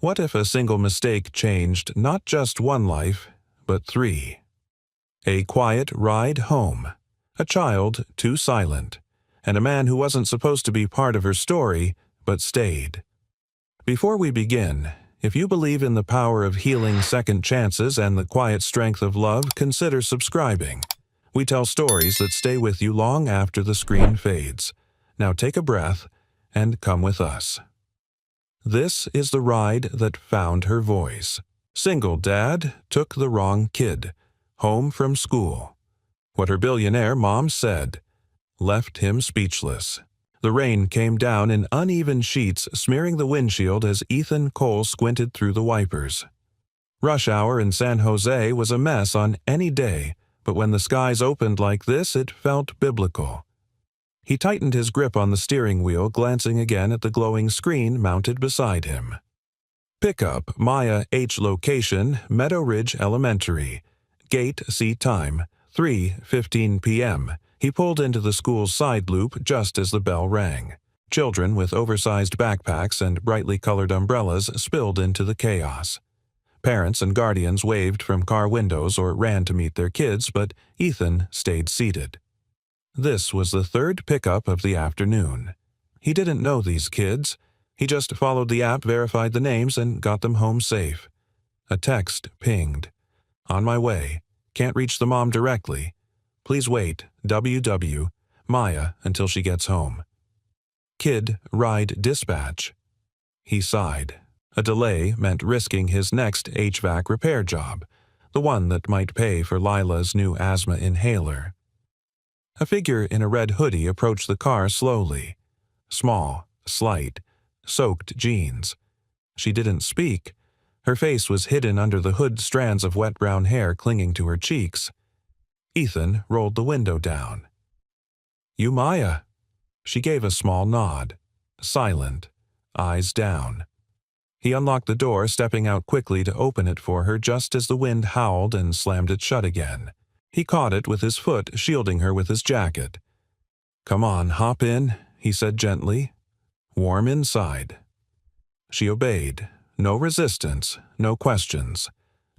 What if a single mistake changed not just one life, but three? A quiet ride home, a child too silent, and a man who wasn't supposed to be part of her story, but stayed. Before we begin, if you believe in the power of healing second chances and the quiet strength of love, consider subscribing. We tell stories that stay with you long after the screen fades. Now take a breath and come with us. This is the ride that found her voice. Single dad took the wrong kid home from school. What her billionaire mom said left him speechless. The rain came down in uneven sheets, smearing the windshield as Ethan Cole squinted through the wipers. Rush hour in San Jose was a mess on any day, but when the skies opened like this, it felt biblical. He tightened his grip on the steering wheel, glancing again at the glowing screen mounted beside him. Pickup, Maya H. Location, Meadow Ridge Elementary. Gate, seat time, 3:15 p.m. He pulled into the school's side loop just as the bell rang. Children with oversized backpacks and brightly colored umbrellas spilled into the chaos. Parents and guardians waved from car windows or ran to meet their kids, but Ethan stayed seated. This was the third pickup of the afternoon. He didn't know these kids. He just followed the app, verified the names, and got them home safe. A text pinged. On my way. Can't reach the mom directly. Please wait, WW, Maya, until she gets home. Kid ride dispatch. He sighed. A delay meant risking his next HVAC repair job, the one that might pay for Lila's new asthma inhaler. A figure in a red hoodie approached the car slowly. Small, slight, soaked jeans. She didn't speak. Her face was hidden under the hood, strands of wet brown hair clinging to her cheeks. Ethan rolled the window down. You Maya? She gave a small nod. Silent, eyes down. He unlocked the door, stepping out quickly to open it for her just as the wind howled and slammed it shut again. He caught it with his foot, shielding her with his jacket. Come on, hop in, he said gently. Warm inside. She obeyed. No resistance, no questions.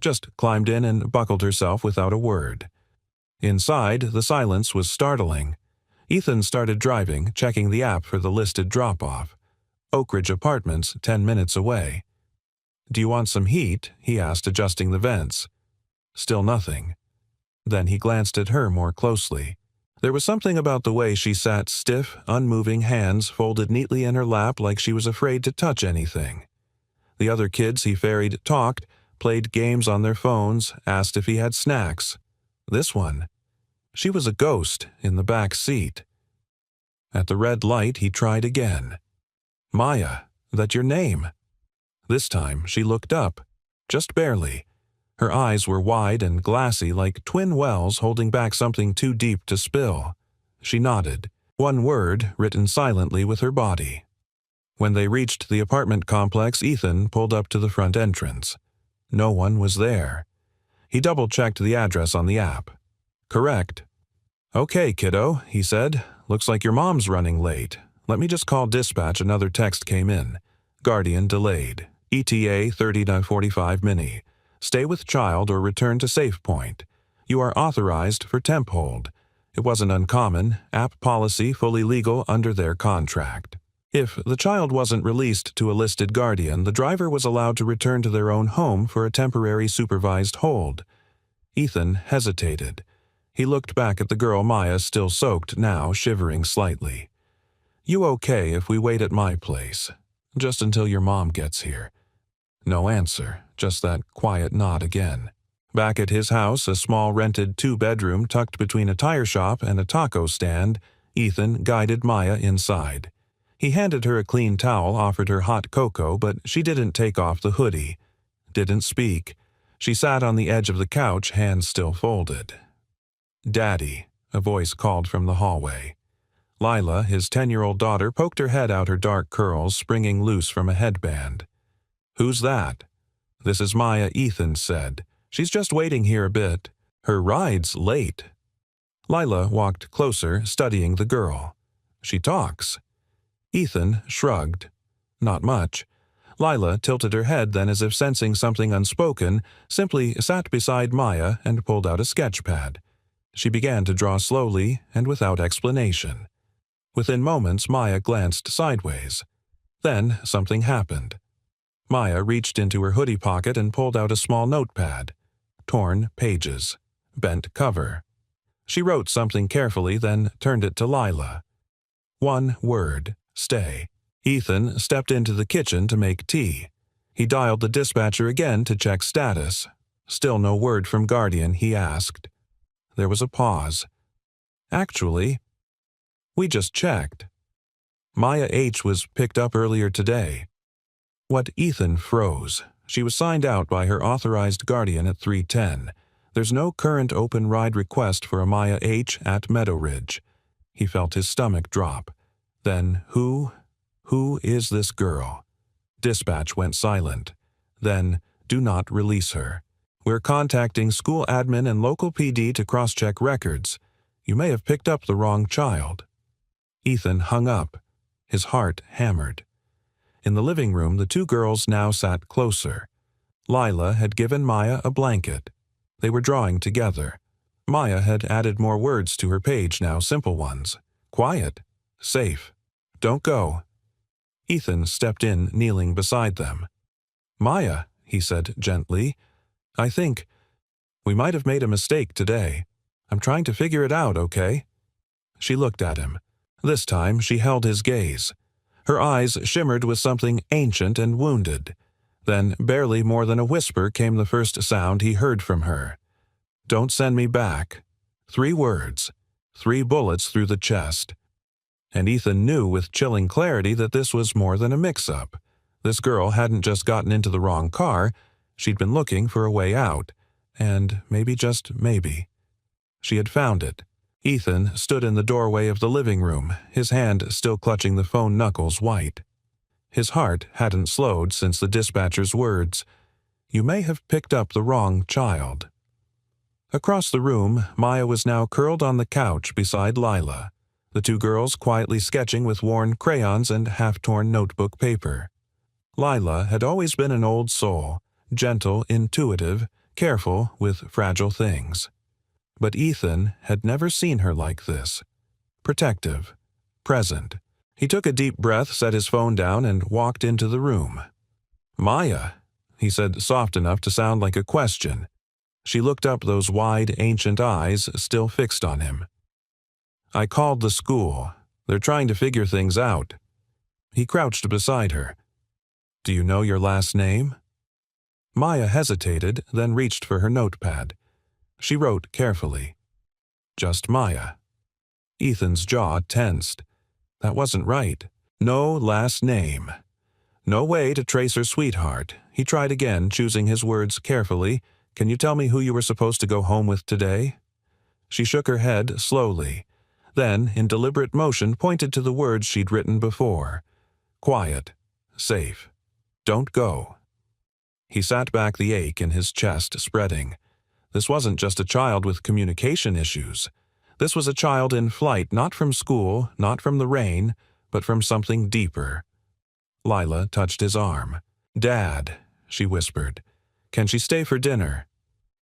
Just climbed in and buckled herself without a word. Inside, the silence was startling. Ethan started driving, checking the app for the listed drop-off. Oak Ridge Apartments, 10 minutes away. Do you want some heat? He asked, adjusting the vents. Still nothing. Then he glanced at her more closely. There was something about the way she sat, stiff, unmoving, hands folded neatly in her lap like she was afraid to touch anything. The other kids he ferried talked, played games on their phones, asked if he had snacks. This one. She was a ghost in the back seat. At the red light, he tried again. Maya, that your name? This time, she looked up, just barely. Her eyes were wide and glassy like twin wells holding back something too deep to spill. She nodded, one word written silently with her body. When they reached the apartment complex, Ethan pulled up to the front entrance. No one was there. He double-checked the address on the app. Correct. Okay, kiddo, he said. Looks like your mom's running late. Let me just call dispatch. Another text came in. Guardian delayed. ETA 30 to 45 Mini. Stay with child or return to safe point. You are authorized for temp hold. It wasn't uncommon. App policy fully legal under their contract. If the child wasn't released to a listed guardian, the driver was allowed to return to their own home for a temporary supervised hold. Ethan hesitated. He looked back at the girl, Maya, still soaked, now shivering slightly. You okay if we wait at my place? Just until your mom gets here. No answer, just that quiet nod again. Back at his house, a small rented 2-bedroom tucked between a tire shop and a taco stand, Ethan guided Maya inside. He handed her a clean towel, offered her hot cocoa, but she didn't take off the hoodie. Didn't speak. She sat on the edge of the couch, hands still folded. Daddy, a voice called from the hallway. Lila, his 10-year-old daughter, poked her head out, her dark curls springing loose from a headband. Who's that? This is Maya, Ethan said. She's just waiting here a bit. Her ride's late. Lila walked closer, studying the girl. She talks. Ethan shrugged. Not much. Lila tilted her head, then, as if sensing something unspoken, simply sat beside Maya and pulled out a sketch pad. She began to draw slowly and without explanation. Within moments, Maya glanced sideways. Then something happened. Maya reached into her hoodie pocket and pulled out a small notepad. Torn pages. Bent cover. She wrote something carefully, then turned it to Lila. One word. Stay. Ethan stepped into the kitchen to make tea. He dialed the dispatcher again to check status. Still no word from Guardian, he asked. There was a pause. Actually, we just checked. Maya H. was picked up earlier today. What Ethan froze. She was signed out by her authorized guardian at 3:10. There's no current open ride request for a Maya H. at Meadow Ridge. He felt his stomach drop. Then who is this girl? Dispatch went silent. Then, do not release her. We're contacting school admin and local PD to cross-check records. You may have picked up the wrong child. Ethan hung up. His heart hammered. In the living room, the two girls now sat closer. Lila had given Maya a blanket. They were drawing together. Maya had added more words to her page, now simple ones. Quiet. Safe. Don't go. Ethan stepped in, kneeling beside them. Maya, he said gently, I think we might have made a mistake today. I'm trying to figure it out, okay? She looked at him. This time she held his gaze. Her eyes shimmered with something ancient and wounded. Then, barely more than a whisper, came the first sound he heard from her. Don't send me back. 3 words. 3 bullets through the chest. And Ethan knew with chilling clarity that this was more than a mix-up. This girl hadn't just gotten into the wrong car, she'd been looking for a way out. And maybe, just maybe, she had found it. Ethan stood in the doorway of the living room, his hand still clutching the phone knuckles white. His heart hadn't slowed since the dispatcher's words, You may have picked up the wrong child. Across the room, Maya was now curled on the couch beside Lila, the two girls quietly sketching with worn crayons and half-torn notebook paper. Lila had always been an old soul, gentle, intuitive, careful with fragile things. But Ethan had never seen her like this. Protective. Present. He took a deep breath, set his phone down, and walked into the room. Maya, he said, soft enough to sound like a question. She looked up, those wide, ancient eyes still fixed on him. I called the school. They're trying to figure things out. He crouched beside her. Do you know your last name? Maya hesitated, then reached for her notepad. She wrote carefully. Just Maya. Ethan's jaw tensed. That wasn't right. No last name. No way to trace her sweetheart. He tried again, choosing his words carefully. Can you tell me who you were supposed to go home with today? She shook her head slowly. Then, in deliberate motion, pointed to the words she'd written before. Quiet. Safe. Don't go. He sat back, the ache in his chest spreading. This wasn't just a child with communication issues. This was a child in flight, not from school, not from the rain, but from something deeper. Lila touched his arm. Dad, she whispered. Can she stay for dinner?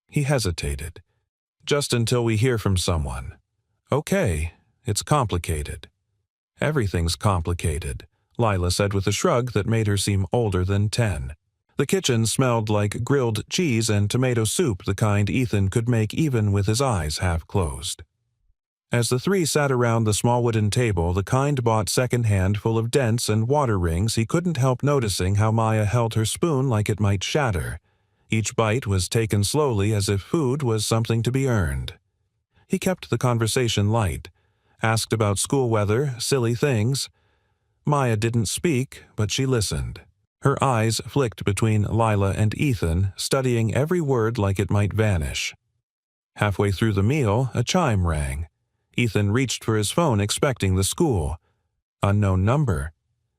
He hesitated. Just until we hear from someone. Okay, it's complicated. Everything's complicated, Lila said with a shrug that made her seem older than 10. The kitchen smelled like grilled cheese and tomato soup, the kind Ethan could make even with his eyes half closed. As the three sat around the small wooden table, the kind bought second-hand full of dents and water rings, he couldn't help noticing how Maya held her spoon like it might shatter. Each bite was taken slowly, as if food was something to be earned. He kept the conversation light, asked about school weather, silly things. Maya didn't speak, but she listened. Her eyes flicked between Lila and Ethan, studying every word like it might vanish. Halfway through the meal, a chime rang. Ethan reached for his phone, expecting the school. Unknown number.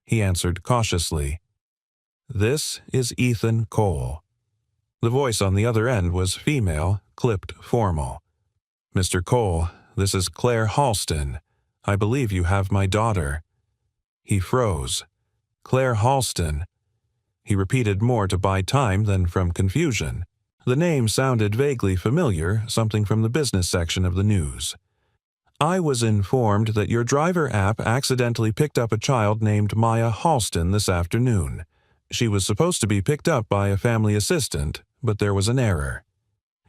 He answered cautiously. This is Ethan Cole. The voice on the other end was female, clipped formal. Mr. Cole, this is Claire Halston. I believe you have my daughter. He froze. Claire Halston. He repeated more to buy time than from confusion. The name sounded vaguely familiar, something from the business section of the news. I was informed that your driver app accidentally picked up a child named Maya Halston this afternoon. She was supposed to be picked up by a family assistant, but there was an error.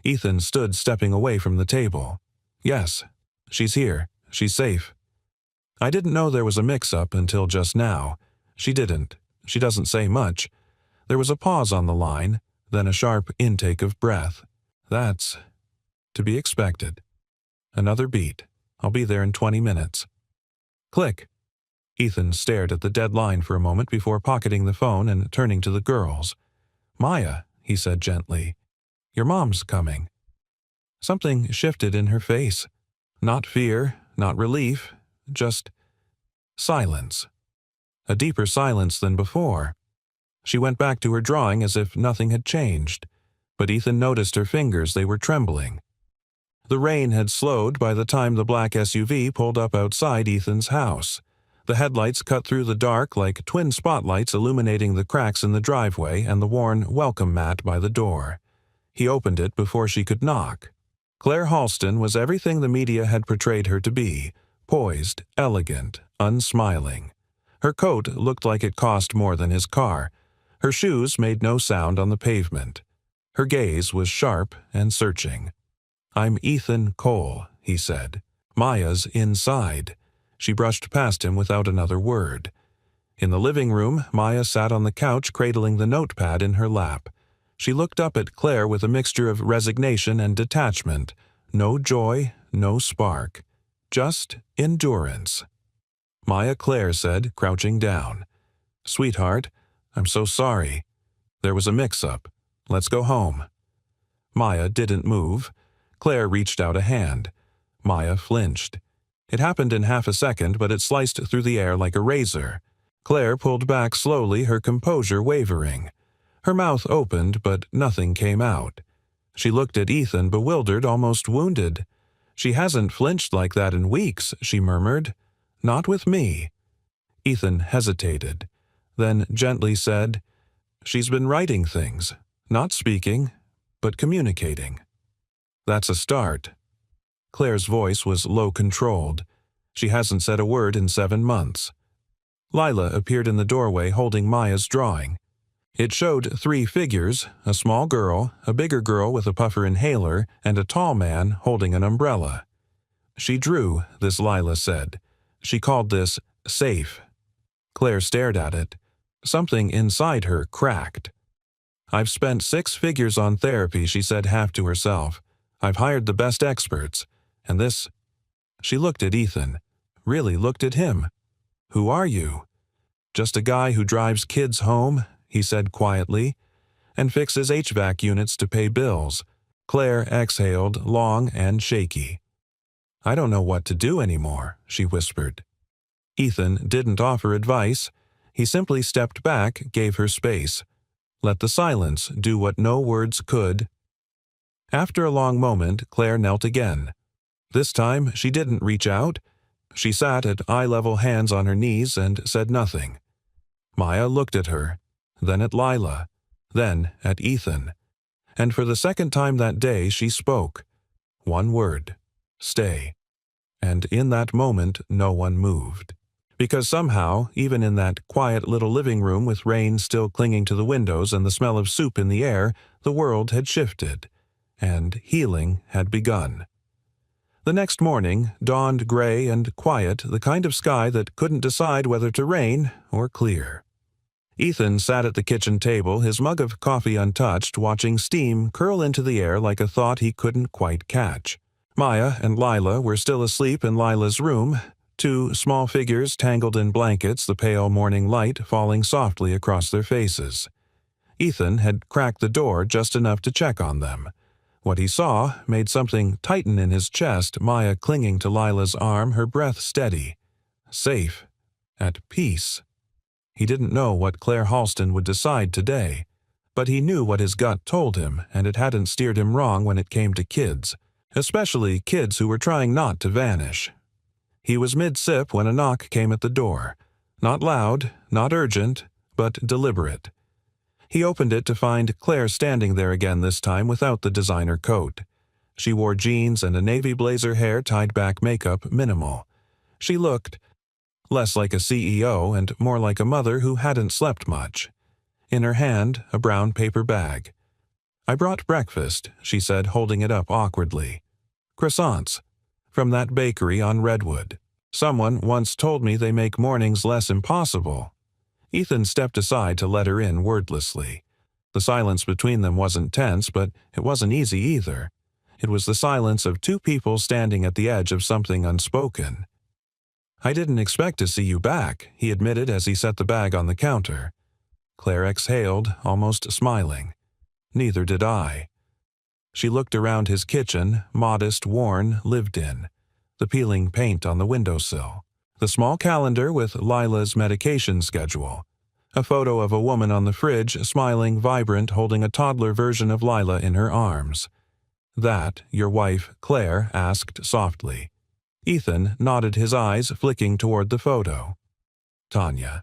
Ethan stood stepping away from the table. Yes, she's here. She's safe. I didn't know there was a mix-up until just now. She didn't. She doesn't say much. There was a pause on the line, then a sharp intake of breath. That's to be expected. Another beat. I'll be there in 20 minutes. Click. Ethan stared at the dead line for a moment before pocketing the phone and turning to the girls. Maya, he said gently, your mom's coming. Something shifted in her face. Not fear, not relief, just silence. A deeper silence than before. She went back to her drawing as if nothing had changed, but Ethan noticed her fingers, they were trembling. The rain had slowed by the time the black SUV pulled up outside Ethan's house. The headlights cut through the dark like twin spotlights illuminating the cracks in the driveway and the worn welcome mat by the door. He opened it before she could knock. Claire Halston was everything the media had portrayed her to be, poised, elegant, unsmiling. Her coat looked like it cost more than his car. Her shoes made no sound on the pavement. Her gaze was sharp and searching. I'm Ethan Cole, he said. Maya's inside. She brushed past him without another word. In the living room, Maya sat on the couch cradling the notepad in her lap. She looked up at Claire with a mixture of resignation and detachment. No joy, no spark. Just endurance. Maya Claire said, crouching down. Sweetheart, I'm so sorry. There was a mix-up. Let's go home. Maya didn't move. Claire reached out a hand. Maya flinched. It happened in half a second, but it sliced through the air like a razor. Claire pulled back slowly, her composure wavering. Her mouth opened, but nothing came out. She looked at Ethan, bewildered, almost wounded. She hasn't flinched like that in weeks, she murmured. Not with me. Ethan hesitated, then gently said, She's been writing things, not speaking, but communicating. That's a start. Claire's voice was low-controlled. She hasn't said a word in 7 months. Lila appeared in the doorway holding Maya's drawing. It showed 3 figures, a small girl, a bigger girl with a puffer inhaler, and a tall man holding an umbrella. She drew, this Lila said. She called this safe. Claire stared at it. Something inside her cracked. I've spent 6 figures on therapy, she said half to herself. I've hired the best experts. And this... She looked at Ethan. Really looked at him. Who are you? Just a guy who drives kids home, he said quietly, and fixes HVAC units to pay bills. Claire exhaled, long and shaky. I don't know what to do anymore, she whispered. Ethan didn't offer advice. He simply stepped back, gave her space. Let the silence do what no words could. After a long moment, Claire knelt again. This time, she didn't reach out. She sat at eye-level, hands on her knees, and said nothing. Maya looked at her, then at Lila, then at Ethan. And for the second time that day, she spoke. One word. Stay. And in that moment, no one moved. Because somehow, even in that quiet little living room with rain still clinging to the windows and the smell of soup in the air, the world had shifted, and healing had begun. The next morning dawned gray and quiet, the kind of sky that couldn't decide whether to rain or clear. Ethan sat at the kitchen table, his mug of coffee untouched, watching steam curl into the air like a thought he couldn't quite catch. Maya and Lila were still asleep in Lila's room, 2 small figures tangled in blankets, the pale morning light falling softly across their faces. Ethan had cracked the door just enough to check on them. What he saw made something tighten in his chest, Maya clinging to Lila's arm, her breath steady. Safe. At peace. He didn't know what Claire Halston would decide today, but he knew what his gut told him, and it hadn't steered him wrong when it came to kids, especially kids who were trying not to vanish. He was mid-sip when a knock came at the door. Not loud, not urgent, but deliberate. He opened it to find Claire standing there again, this time without the designer coat. She wore jeans and a navy blazer, hair tied back, makeup minimal. She looked less like a CEO and more like a mother who hadn't slept much. In her hand, a brown paper bag. "I brought breakfast," she said, holding it up awkwardly. "Croissants. From that bakery on Redwood. Someone once told me they make mornings less impossible." Ethan stepped aside to let her in wordlessly. The silence between them wasn't tense, but it wasn't easy either. It was the silence of two people standing at the edge of something unspoken. "I didn't expect to see you back," he admitted as he set the bag on the counter. Claire exhaled, almost smiling. "Neither did I." She looked around his kitchen, modest, worn, lived in. The peeling paint on the windowsill. The small calendar with Lila's medication schedule. A photo of a woman on the fridge, smiling, vibrant, holding a toddler version of Lila in her arms. "That your wife, Claire?" asked softly. Ethan nodded, his eyes flicking toward the photo. "Tanya.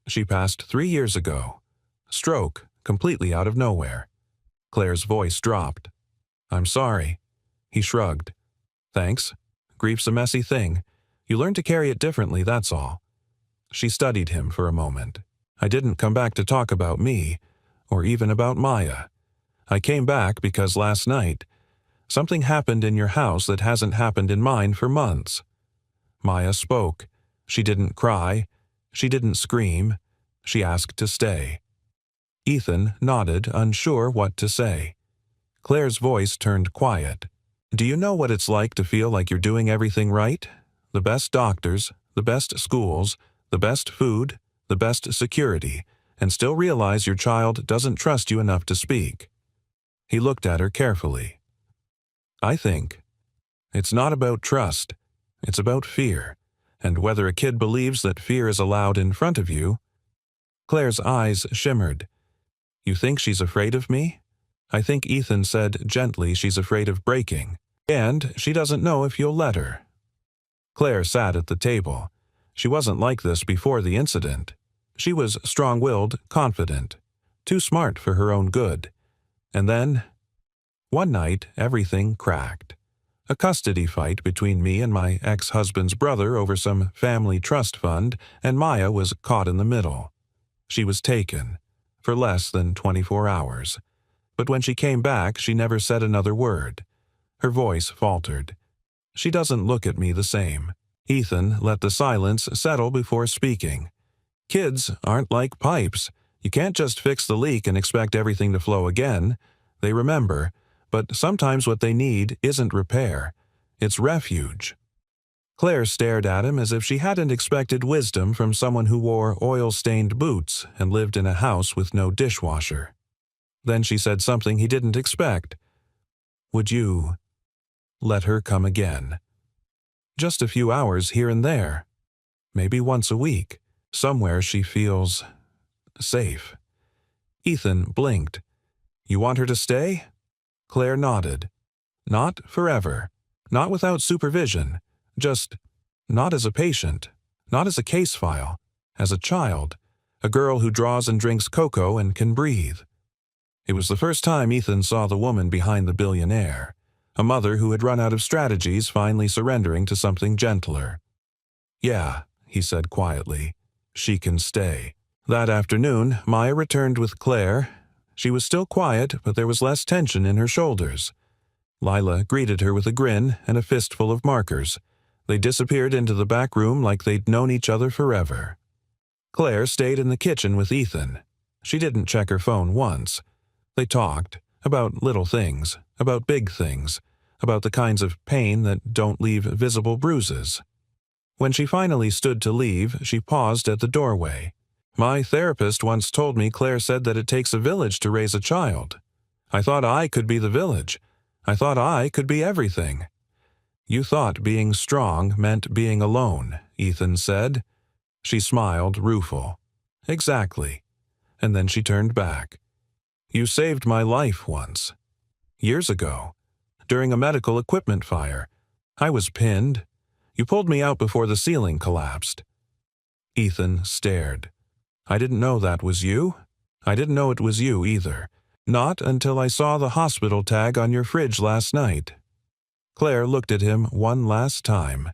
She passed 3 years ago. Stroke, completely out of nowhere." Claire's voice dropped. "I'm sorry." He shrugged. "Thanks. Grief's a messy thing. You learn to carry it differently, that's all." She studied him for a moment. "I didn't come back to talk about me, or even about Maya. I came back because last night, something happened in your house that hasn't happened in mine for months." Maya spoke. She didn't cry. She didn't scream. She asked to stay. Ethan nodded, unsure what to say. Claire's voice turned quiet. "Do you know what it's like to feel like you're doing everything right? The best doctors, the best schools, the best food, the best security, and still realize your child doesn't trust you enough to speak?" He looked at her carefully. "I think it's not about trust. It's about fear, and whether a kid believes that fear is allowed in front of you." Claire's eyes shimmered. "You think she's afraid of me?" "I think," Ethan said gently, "she's afraid of breaking. And she doesn't know if you'll let her." Claire sat at the table. She wasn't like this before the incident. She was strong-willed, confident, too smart for her own good. And then, one night, everything cracked. A custody fight between me and my ex-husband's brother over some family trust fund, and Maya was caught in the middle. She was taken, for less than 24 hours. But when she came back, she never said another word. Her voice faltered. "She doesn't look at me the same." Ethan let the silence settle before speaking. "Kids aren't like pipes. You can't just fix the leak and expect everything to flow again. They remember, but sometimes what they need isn't repair. It's refuge." Claire stared at him as if she hadn't expected wisdom from someone who wore oil-stained boots and lived in a house with no dishwasher. Then she said something he didn't expect. "Would you let her come again? Just a few hours here and there. Maybe once a week. Somewhere she feels safe." Ethan blinked. "You want her to stay?" Claire nodded. "Not forever. Not without supervision. Just not as a patient. Not as a case file. As a child. A girl who draws and drinks cocoa and can breathe." It was the first time Ethan saw the woman behind the billionaire. A mother who had run out of strategies, finally surrendering to something gentler. "Yeah," he said quietly. "She can stay." That afternoon, Maya returned with Claire. She was still quiet, but there was less tension in her shoulders. Lila greeted her with a grin and a fistful of markers. They disappeared into the back room like they'd known each other forever. Claire stayed in the kitchen with Ethan. She didn't check her phone once. They talked about little things, about big things, about the kinds of pain that don't leave visible bruises. When she finally stood to leave, she paused at the doorway. "My therapist once told me Claire said that it takes a village to raise a child. I thought I could be the village. I thought I could be everything." "You thought being strong meant being alone," Ethan said. She smiled, rueful. "Exactly." And then she turned back. "You saved my life once. Years ago. During a medical equipment fire. I was pinned. You pulled me out before the ceiling collapsed." Ethan stared. "I didn't know that was you." I didn't know it was you either. Not until I saw the hospital tag on your fridge last night." Claire looked at him one last time.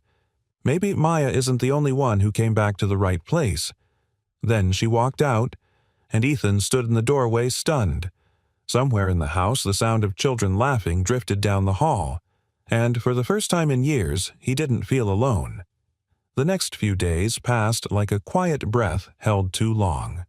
Maybe Maya isn't the only one who came back to the right place. Then she walked out, and Ethan stood in the doorway stunned. Somewhere in the house, the sound of children laughing drifted down the hall, and for the first time in years, he didn't feel alone. The next few days passed like a quiet breath held too long.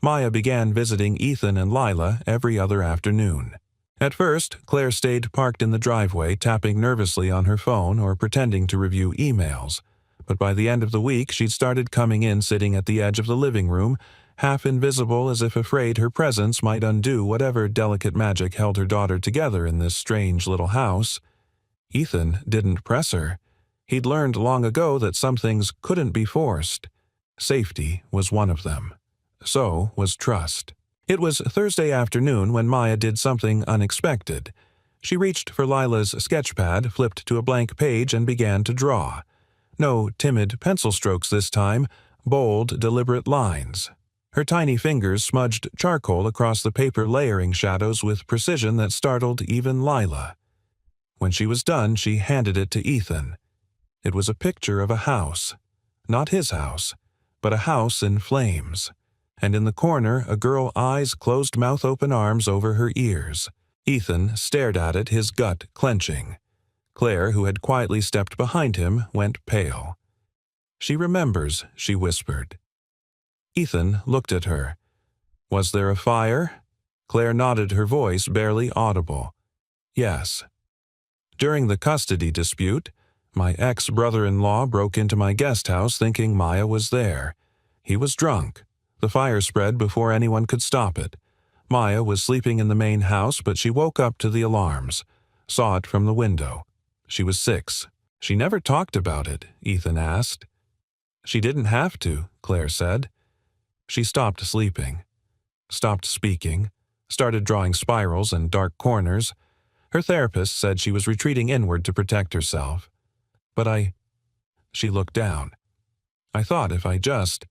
Maya began visiting Ethan and Lila every other afternoon. At first, Claire stayed parked in the driveway, tapping nervously on her phone or pretending to review emails. But by the end of the week, she'd started coming in sitting at the edge of the living room, half invisible as if afraid her presence might undo whatever delicate magic held her daughter together in this strange little house. Ethan didn't press her. He'd learned long ago that some things couldn't be forced. Safety was one of them. So was trust. It was Thursday afternoon when Maya did something unexpected. She reached for Lila's sketchpad, flipped to a blank page, and began to draw. No timid pencil strokes this time, bold, deliberate lines. Her tiny fingers smudged charcoal across the paper, layering shadows with precision that startled even Lila. When she was done, she handed it to Ethan. It was a picture of a house. Not his house, but a house in flames. And in the corner, a girl, eyes closed, mouth open, arms over her ears. Ethan stared at it, his gut clenching. Claire, who had quietly stepped behind him, went pale. "She remembers," she whispered. Ethan looked at her. "Was there a fire?" Claire nodded, her voice barely audible. "Yes." "During the custody dispute, my ex-brother-in-law broke into my guest house thinking Maya was there. He was drunk. The fire spread before anyone could stop it. Maya was sleeping in the main house, but she woke up to the alarms. Saw it from the window. She was 6. She never talked about it, Ethan asked. She didn't have to, Claire said. She stopped sleeping. Stopped speaking. Started drawing spirals and dark corners. Her therapist said she was retreating inward to protect herself. But She looked down. I thought if I just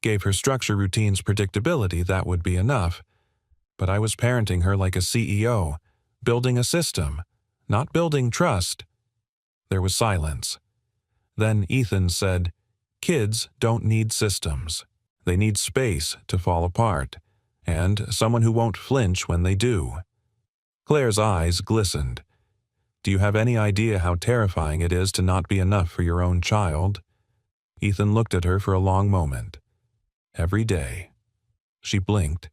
gave her structure, routines, predictability, that would be enough. But I was parenting her like a CEO, building a system, not building trust. There was silence. Then Ethan said, "Kids don't need systems. They need space to fall apart, and someone who won't flinch when they do." Claire's eyes glistened. "Do you have any idea how terrifying it is to not be enough for your own child?" Ethan looked at her for a long moment. "Every day." She blinked.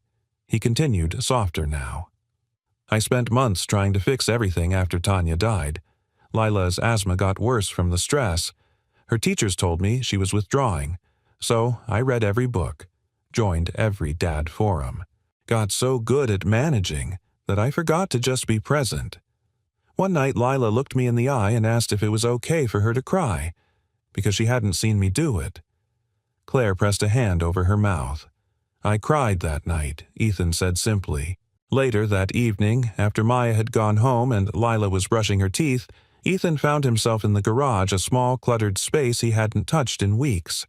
He continued, softer now. "I spent months trying to fix everything after Tanya died. Lila's asthma got worse from the stress. Her teachers told me she was withdrawing. So I read every book, joined every dad forum, got so good at managing that I forgot to just be present. One night Lila looked me in the eye and asked if it was okay for her to cry, because she hadn't seen me do it." Claire pressed a hand over her mouth. "I cried that night," Ethan said simply. Later that evening, after Maya had gone home and Lila was brushing her teeth, Ethan found himself in the garage, a small, cluttered space he hadn't touched in weeks.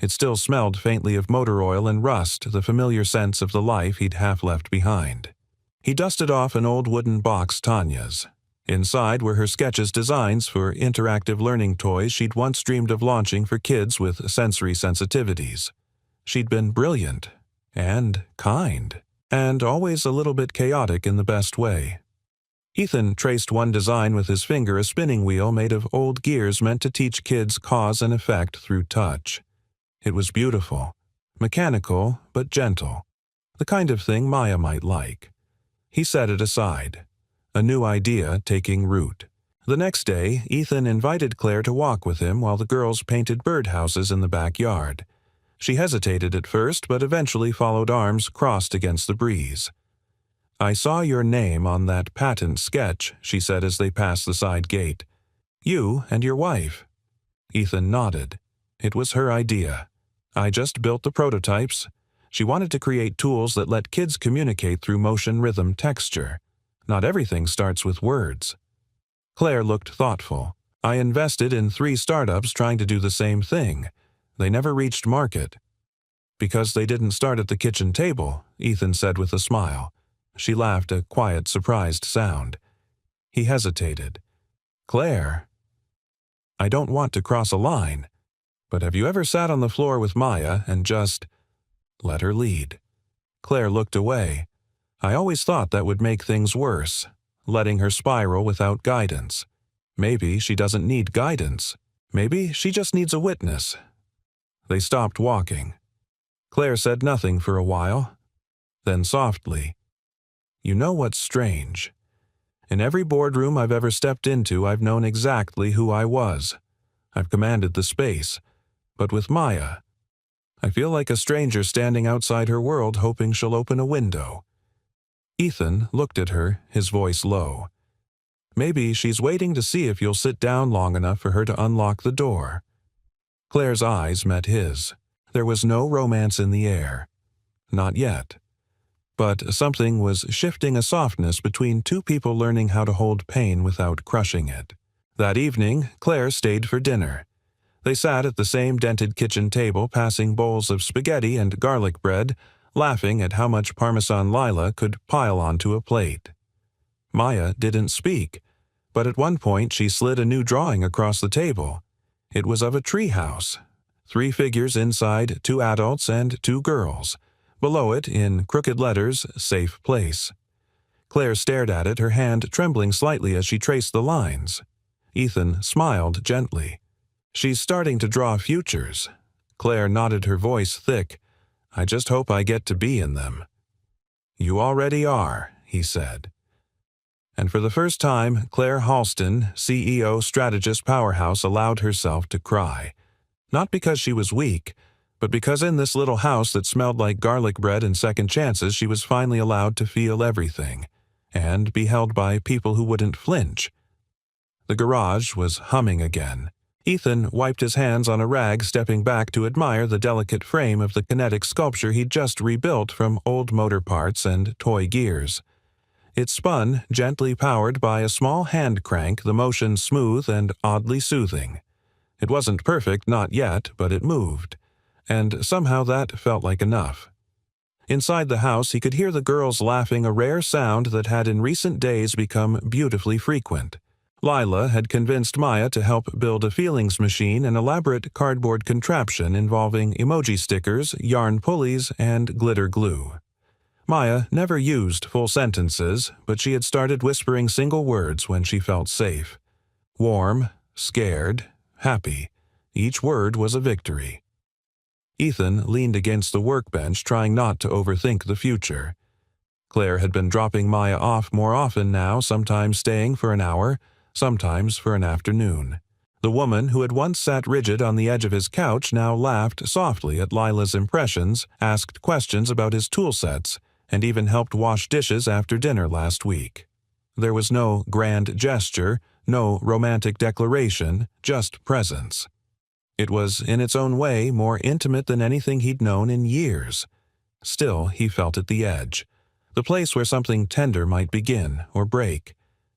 It still smelled faintly of motor oil and rust, the familiar sense of the life he'd half left behind. He dusted off an old wooden box, Tanya's. Inside were her sketches, designs for interactive learning toys she'd once dreamed of launching for kids with sensory sensitivities. She'd been brilliant, and kind, and always a little bit chaotic in the best way. Ethan traced one design with his finger, a spinning wheel made of old gears meant to teach kids cause and effect through touch. It was beautiful, mechanical but gentle, the kind of thing Maya might like. He set it aside, a new idea taking root. The next day, Ethan invited Claire to walk with him while the girls painted birdhouses in the backyard. She hesitated at first, but eventually followed, arms crossed against the breeze. "I saw your name on that patent sketch," she said as they passed the side gate. "You and your wife." Ethan nodded. It was her idea. I just built the prototypes. She wanted to create tools that let kids communicate through motion, rhythm, texture. Not everything starts with words. Claire looked thoughtful. "I invested in 3 startups trying to do the same thing. They never reached market." Because they didn't start at the kitchen table, Ethan said with a smile. She laughed a quiet, surprised sound. He hesitated. Claire, I don't want to cross a line, but have you ever sat on the floor with Maya and just let her lead? Claire looked away. I always thought that would make things worse, letting her spiral without guidance. Maybe she doesn't need guidance. Maybe she just needs a witness. They stopped walking. Claire said nothing for a while. Then softly, "You know what's strange? In every boardroom I've ever stepped into, I've known exactly who I was. I've commanded the space. But with Maya, I feel like a stranger standing outside her world hoping she'll open a window." Ethan looked at her, his voice low. "Maybe she's waiting to see if you'll sit down long enough for her to unlock the door." Claire's eyes met his. There was no romance in the air. Not yet. But something was shifting, a softness between two people learning how to hold pain without crushing it. That evening, Claire stayed for dinner. They sat at the same dented kitchen table, passing bowls of spaghetti and garlic bread, laughing at how much Parmesan Lila could pile onto a plate. Maya didn't speak, but at one point she slid a new drawing across the table. It was of a treehouse. 3 figures inside, 2 adults and 2 girls. Below it, in crooked letters, "Safe Place." Claire stared at it, her hand trembling slightly as she traced the lines. Ethan smiled gently. "She's starting to draw futures." Claire nodded, her voice thick. "I just hope I get to be in them." "You already are," he said. And for the first time, Claire Halston, CEO Strategist Powerhouse, allowed herself to cry. Not because she was weak, but because in this little house that smelled like garlic bread and second chances, she was finally allowed to feel everything, and be held by people who wouldn't flinch. The garage was humming again. Ethan wiped his hands on a rag, stepping back to admire the delicate frame of the kinetic sculpture he'd just rebuilt from old motor parts and toy gears. It spun, gently powered by a small hand crank, the motion smooth and oddly soothing. It wasn't perfect, not yet, but it moved. And somehow that felt like enough. Inside the house, he could hear the girls laughing, a rare sound that had in recent days become beautifully frequent. Lila had convinced Maya to help build a feelings machine, an elaborate cardboard contraption involving emoji stickers, yarn pulleys, and glitter glue. Maya never used full sentences, but she had started whispering single words when she felt safe. Warm, scared, happy. Each word was a victory. Ethan leaned against the workbench, trying not to overthink the future. Claire had been dropping Maya off more often now, sometimes staying for an hour, sometimes for an afternoon. The woman who had once sat rigid on the edge of his couch now laughed softly at Lila's impressions, asked questions about his tool sets, and even helped wash dishes after dinner last week. There was no grand gesture, no romantic declaration, just presence. It was, in its own way, more intimate than anything he'd known in years. Still, he felt at the edge, the place where something tender might begin or break,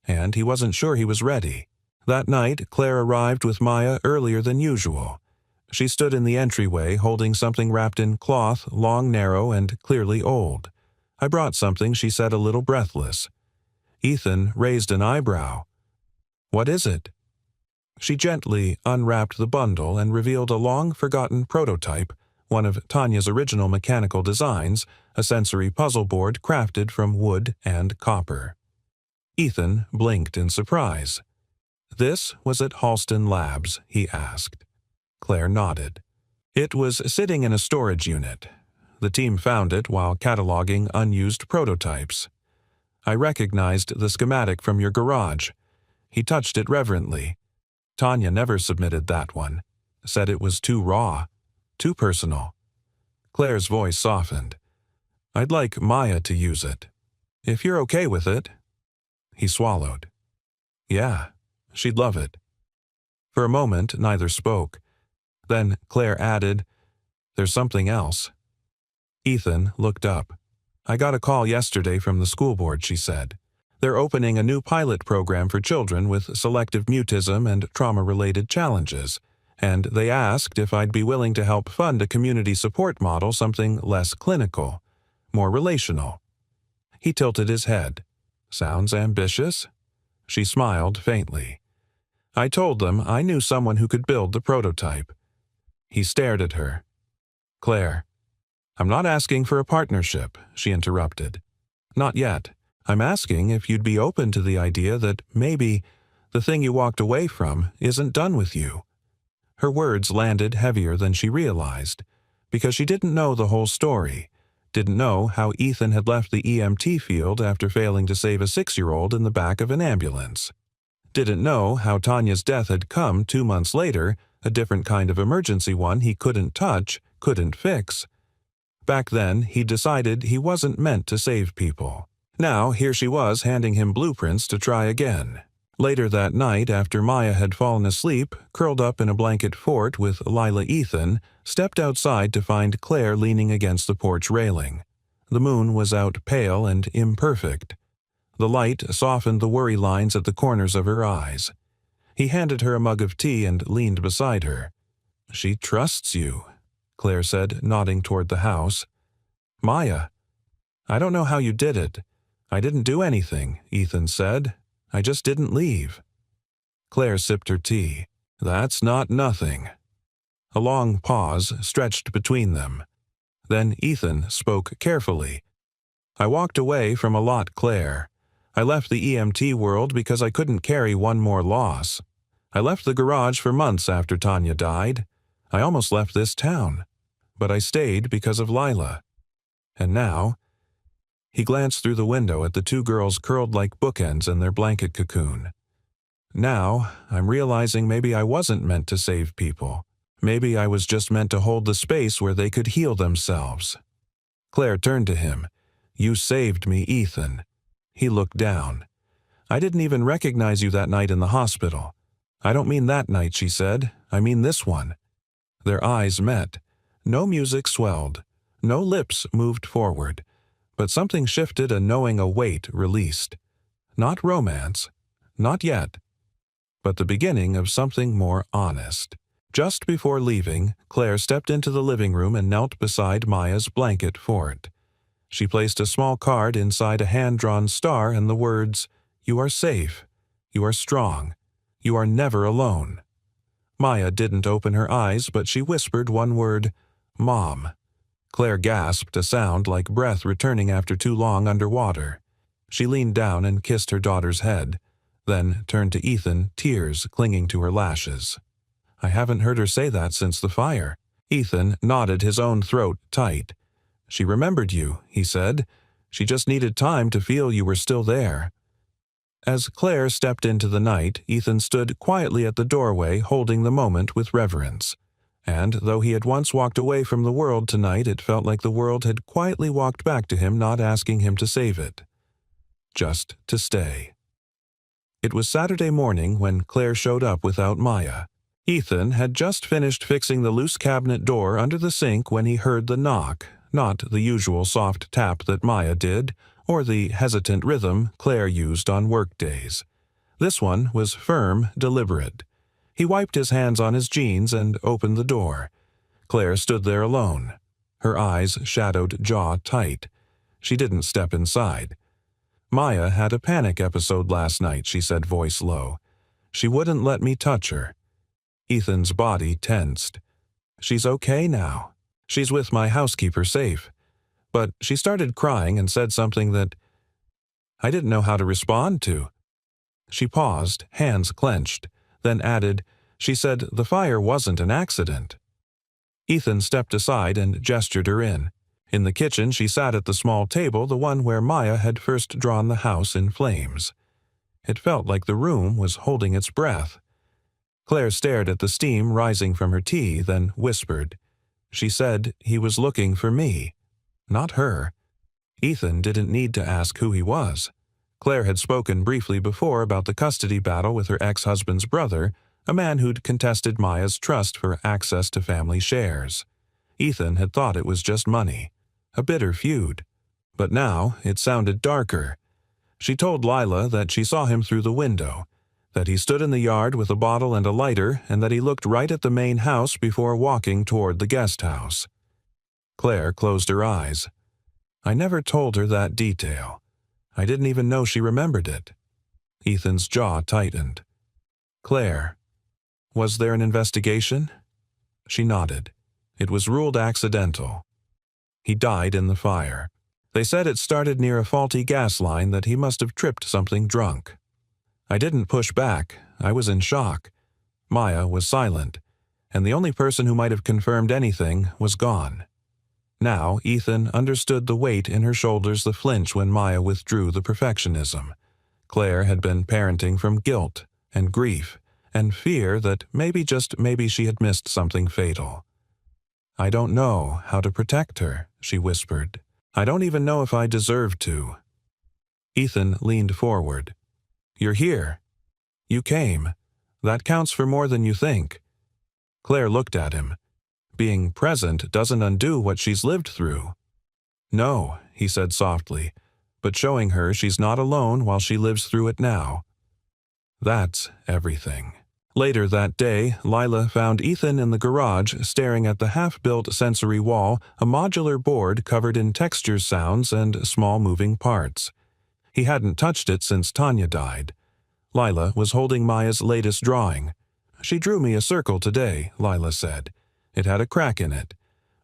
and he wasn't sure he was ready. That night, Claire arrived with Maya earlier than usual. She stood in the entryway, holding something wrapped in cloth, long, narrow, and clearly old. "I brought something," she said, a little breathless. Ethan raised an eyebrow. "What is it?" She gently unwrapped the bundle and revealed a long-forgotten prototype, one of Tanya's original mechanical designs, a sensory puzzle board crafted from wood and copper. Ethan blinked in surprise. "This was at Halston Labs?" he asked. Claire nodded. "It was sitting in a storage unit. The team found it while cataloging unused prototypes. I recognized the schematic from your garage." He touched it reverently. "Tanya never submitted that one. Said it was too raw, too personal." Claire's voice softened. "I'd like Maya to use it. If you're okay with it." He swallowed. "Yeah, she'd love it." For a moment, neither spoke. Then Claire added, "There's something else." Ethan looked up. "I got a call yesterday from the school board," she said. "They're opening a new pilot program for children with selective mutism and trauma-related challenges, and they asked if I'd be willing to help fund a community support model, something less clinical, more relational. He tilted his head. Sounds ambitious? She smiled faintly. I told them I knew someone who could build the prototype. He stared at her. Claire, I'm not asking for a partnership, she interrupted. Not yet. I'm asking if you'd be open to the idea that maybe the thing you walked away from isn't done with you. Her words landed heavier than she realized, because she didn't know the whole story, didn't know how Ethan had left the EMT field after failing to save a 6-year-old in the back of an ambulance. Didn't know how Tanya's death had come 2 months later, a different kind of emergency one he couldn't touch, couldn't fix. Back then, he decided he wasn't meant to save people. Now, here she was handing him blueprints to try again. Later that night, after Maya had fallen asleep, curled up in a blanket fort with Lila, Ethan stepped outside to find Claire leaning against the porch railing. The moon was out pale and imperfect. The light softened the worry lines at the corners of her eyes. He handed her a mug of tea and leaned beside her. She trusts you, Claire said, nodding toward the house. Maya, I don't know how you did it. I didn't do anything, Ethan said. I just didn't leave. Claire sipped her tea. That's not nothing. A long pause stretched between them. Then Ethan spoke carefully. I walked away from a lot, Claire. I left the EMT world because I couldn't carry one more loss. I left the garage for months after Tanya died. I almost left this town. But I stayed because of Lila. And now... He glanced through the window at the two girls curled like bookends in their blanket cocoon. Now, I'm realizing maybe I wasn't meant to save people. Maybe I was just meant to hold the space where they could heal themselves. Claire turned to him. You saved me, Ethan. He looked down. I didn't even recognize you that night in the hospital. I don't mean that night, she said. I mean this one. Their eyes met. No music swelled. No lips moved forward. But something shifted, a knowing, a weight released. Not romance. Not yet. But the beginning of something more honest. Just before leaving, Claire stepped into the living room and knelt beside Maya's blanket fort. She placed a small card inside a hand-drawn star and the words, You are safe. You are strong. You are never alone. Maya didn't open her eyes, but she whispered one word, Mom. Claire gasped, a sound like breath returning after too long underwater. She leaned down and kissed her daughter's head, then turned to Ethan, tears clinging to her lashes. I haven't heard her say that since the fire. Ethan nodded, his own throat tight. She remembered you, he said. She just needed time to feel you were still there. As Claire stepped into the night, Ethan stood quietly at the doorway, holding the moment with reverence. And though he had once walked away from the world tonight, it felt like the world had quietly walked back to him, not asking him to save it. Just to stay. It was Saturday morning when Claire showed up without Maya. Ethan had just finished fixing the loose cabinet door under the sink when he heard the knock, not the usual soft tap that Maya did, or the hesitant rhythm Claire used on work days. This one was firm, deliberate. He wiped his hands on his jeans and opened the door. Claire stood there alone. Her eyes shadowed, jaw tight. She didn't step inside. Maya had a panic episode last night, she said, voice low. She wouldn't let me touch her. Ethan's body tensed. She's okay now. She's with my housekeeper, safe. But she started crying and said something that I didn't know how to respond to. She paused, hands clenched. Then added, she said the fire wasn't an accident. Ethan stepped aside and gestured her in. In the kitchen, she sat at the small table, the one where Maya had first drawn the house in flames. It felt like the room was holding its breath. Claire stared at the steam rising from her tea, then whispered. She said he was looking for me, not her. Ethan didn't need to ask who he was. Claire had spoken briefly before about the custody battle with her ex-husband's brother, a man who'd contested Maya's trust for access to family shares. Ethan had thought it was just money, a bitter feud. But now it sounded darker. She told Lila that she saw him through the window, that he stood in the yard with a bottle and a lighter, and that he looked right at the main house before walking toward the guest house. Claire closed her eyes. I never told her that detail. I didn't even know she remembered it. Ethan's jaw tightened. Claire, was there an investigation? She nodded. It was ruled accidental. He died in the fire. They said it started near a faulty gas line that he must have tripped something drunk. I didn't push back. I was in shock. Maya was silent, and the only person who might have confirmed anything was gone. Now Ethan understood the weight in her shoulders, the flinch when Maya withdrew the perfectionism. Claire had been parenting from guilt and grief and fear that maybe, just maybe, she had missed something fatal. I don't know how to protect her, she whispered. I don't even know if I deserve to. Ethan leaned forward. You're here. You came. That counts for more than you think. Claire looked at him. Being present doesn't undo what she's lived through. No, he said softly, but showing her she's not alone while she lives through it now. That's everything. Later that day, Lila found Ethan in the garage staring at the half-built sensory wall, a modular board covered in texture sounds and small moving parts. He hadn't touched it since Tanya died. Lila was holding Maya's latest drawing. She drew me a circle today, Lila said. It had a crack in it.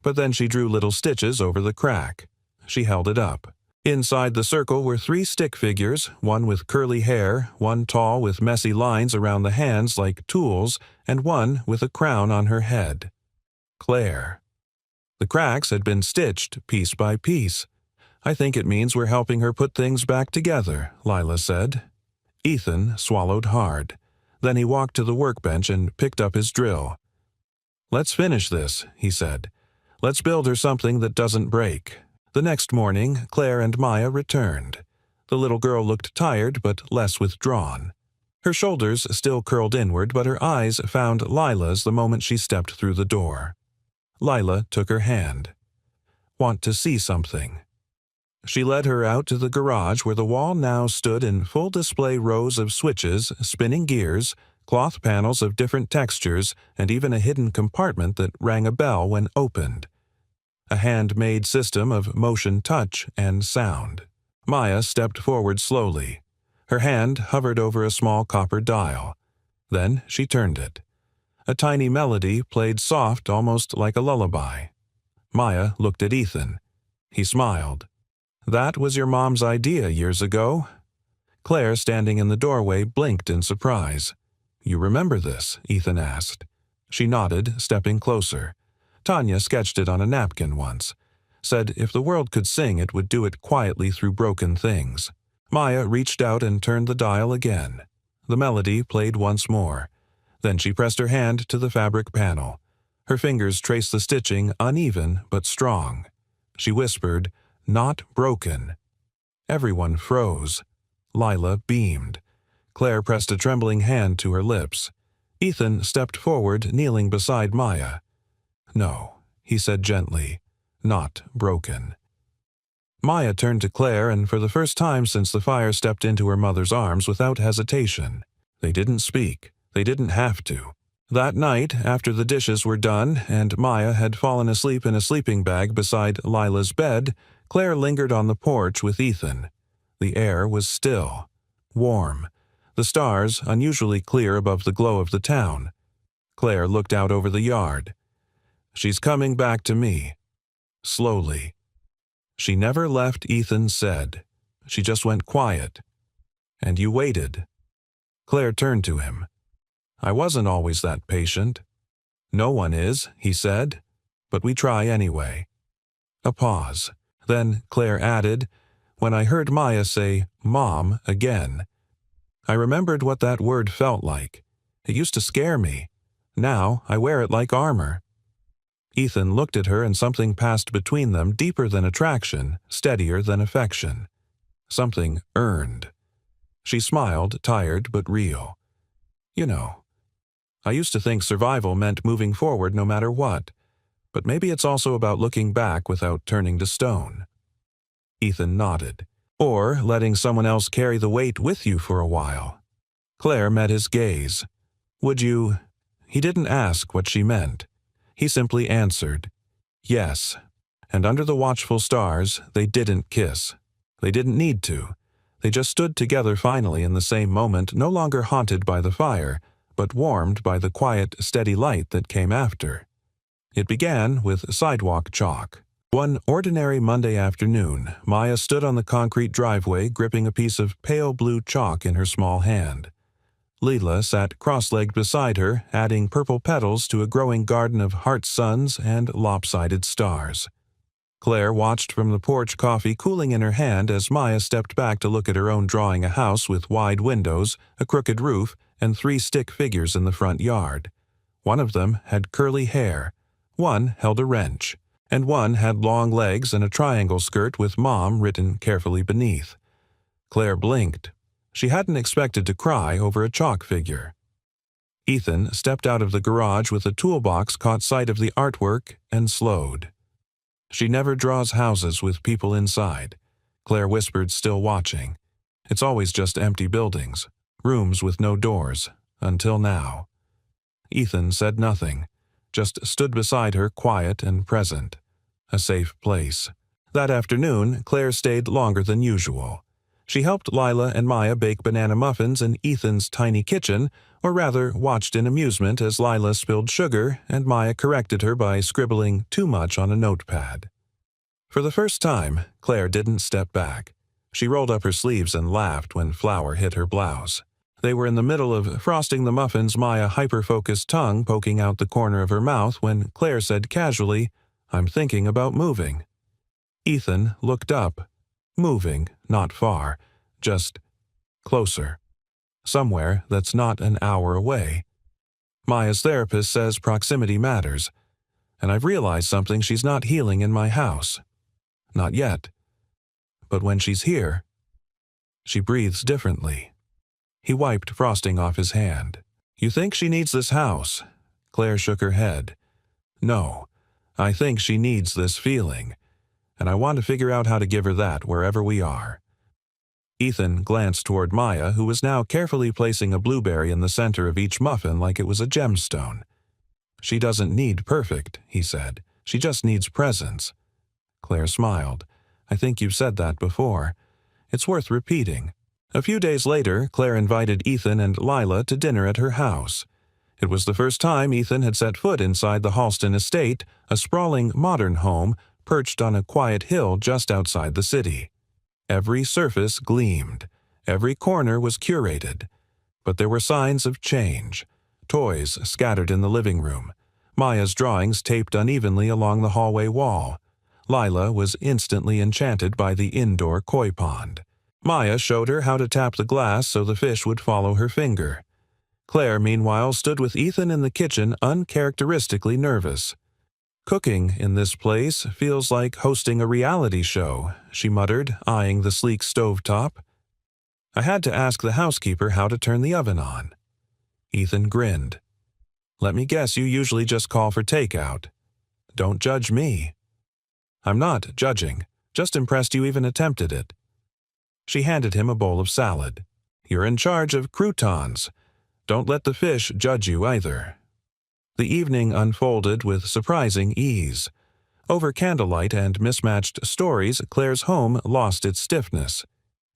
But then she drew little stitches over the crack. She held it up. Inside the circle were 3 stick figures, one with curly hair, one tall with messy lines around the hands like tools, and one with a crown on her head. Claire. The cracks had been stitched piece by piece. I think it means we're helping her put things back together, Lila said. Ethan swallowed hard. Then he walked to the workbench and picked up his drill. Let's finish this, he said. Let's build her something that doesn't break. The next morning, Claire and Maya returned. The little girl looked tired but less withdrawn. Her shoulders still curled inward, but her eyes found Lila's the moment she stepped through the door. Lila took her hand. Want to see something? She led her out to the garage where the wall now stood in full display rows of switches, spinning gears, cloth panels of different textures, and even a hidden compartment that rang a bell when opened. A handmade system of motion, touch, and sound. Maya stepped forward slowly. Her hand hovered over a small copper dial. Then she turned it. A tiny melody played soft, almost like a lullaby. Maya looked at Ethan. He smiled. That was your mom's idea years ago? Claire, standing in the doorway, blinked in surprise. You remember this? Ethan asked. She nodded, stepping closer. Tanya sketched it on a napkin once. Said if the world could sing, it would do it quietly through broken things. Maya reached out and turned the dial again. The melody played once more. Then she pressed her hand to the fabric panel. Her fingers traced the stitching, uneven but strong. She whispered, "Not broken." Everyone froze. Lila beamed. Claire pressed a trembling hand to her lips. Ethan stepped forward, kneeling beside Maya. "No," he said gently, "not broken." Maya turned to Claire and for the first time since the fire stepped into her mother's arms without hesitation. They didn't speak. They didn't have to. That night, after the dishes were done and Maya had fallen asleep in a sleeping bag beside Lila's bed, Claire lingered on the porch with Ethan. The air was still, warm, the stars unusually clear above the glow of the town. Claire looked out over the yard. She's coming back to me. Slowly. She never left, Ethan said. She just went quiet. And you waited. Claire turned to him. I wasn't always that patient. No one is, he said. But we try anyway. A pause. Then Claire added, when I heard Maya say, Mom, again. I remembered what that word felt like. It used to scare me. Now I wear it like armor. Ethan looked at her and something passed between them, deeper than attraction, steadier than affection. Something earned. She smiled, tired but real. You know, I used to think survival meant moving forward no matter what, but maybe it's also about looking back without turning to stone. Ethan nodded. Or letting someone else carry the weight with you for a while. Claire met his gaze. "Would you—" He didn't ask what she meant. He simply answered, "Yes." And under the watchful stars, they didn't kiss. They didn't need to. They just stood together finally in the same moment, no longer haunted by the fire, but warmed by the quiet, steady light that came after. It began with sidewalk chalk. One ordinary Monday afternoon, Maya stood on the concrete driveway gripping a piece of pale blue chalk in her small hand. Leela sat cross-legged beside her, adding purple petals to a growing garden of heart suns and lopsided stars. Claire watched from the porch, coffee cooling in her hand as Maya stepped back to look at her own drawing a house with wide windows, a crooked roof, and 3 stick figures in the front yard. One of them had curly hair, one held a wrench, and one had long legs and a triangle skirt with Mom written carefully beneath. Claire blinked. She hadn't expected to cry over a chalk figure. Ethan stepped out of the garage with a toolbox, caught sight of the artwork, and slowed. "She never draws houses with people inside," Claire whispered, still watching. "It's always just empty buildings, rooms with no doors, until now." Ethan said nothing, just stood beside her, quiet and present. A safe place. That afternoon, Claire stayed longer than usual. She helped Lila and Maya bake banana muffins in Ethan's tiny kitchen, or rather watched in amusement as Lila spilled sugar and Maya corrected her by scribbling too much on a notepad. For the first time, Claire didn't step back. She rolled up her sleeves and laughed when flour hit her blouse. They were in the middle of frosting the muffins, Maya hyper-focused tongue poking out the corner of her mouth, when Claire said casually, "I'm thinking about moving." Ethan looked up. Moving, not far, just closer. Somewhere that's not an hour away. Maya's therapist says proximity matters, and I've realized something: she's not healing in my house. Not yet. But when she's here, she breathes differently. He wiped frosting off his hand. "You think she needs this house?" Claire shook her head. "No, I think she needs this feeling, and I want to figure out how to give her that wherever we are." Ethan glanced toward Maya, who was now carefully placing a blueberry in the center of each muffin like it was a gemstone. "She doesn't need perfect," he said. "She just needs presence." Claire smiled. "I think you've said that before. It's worth repeating." A few days later, Claire invited Ethan and Lila to dinner at her house. It was the first time Ethan had set foot inside the Halston estate, a sprawling modern home perched on a quiet hill just outside the city. Every surface gleamed. Every corner was curated. But there were signs of change. Toys scattered in the living room. Maya's drawings taped unevenly along the hallway wall. Lila was instantly enchanted by the indoor koi pond. Maya showed her how to tap the glass so the fish would follow her finger. Claire, meanwhile, stood with Ethan in the kitchen, uncharacteristically nervous. "Cooking in this place feels like hosting a reality show," she muttered, eyeing the sleek stovetop. "I had to ask the housekeeper how to turn the oven on." Ethan grinned. "Let me guess, you usually just call for takeout." "Don't judge me." "I'm not judging, just impressed you even attempted it." She handed him a bowl of salad. "You're in charge of croutons. Don't let the fish judge you either." The evening unfolded with surprising ease. Over candlelight and mismatched stories, Claire's home lost its stiffness.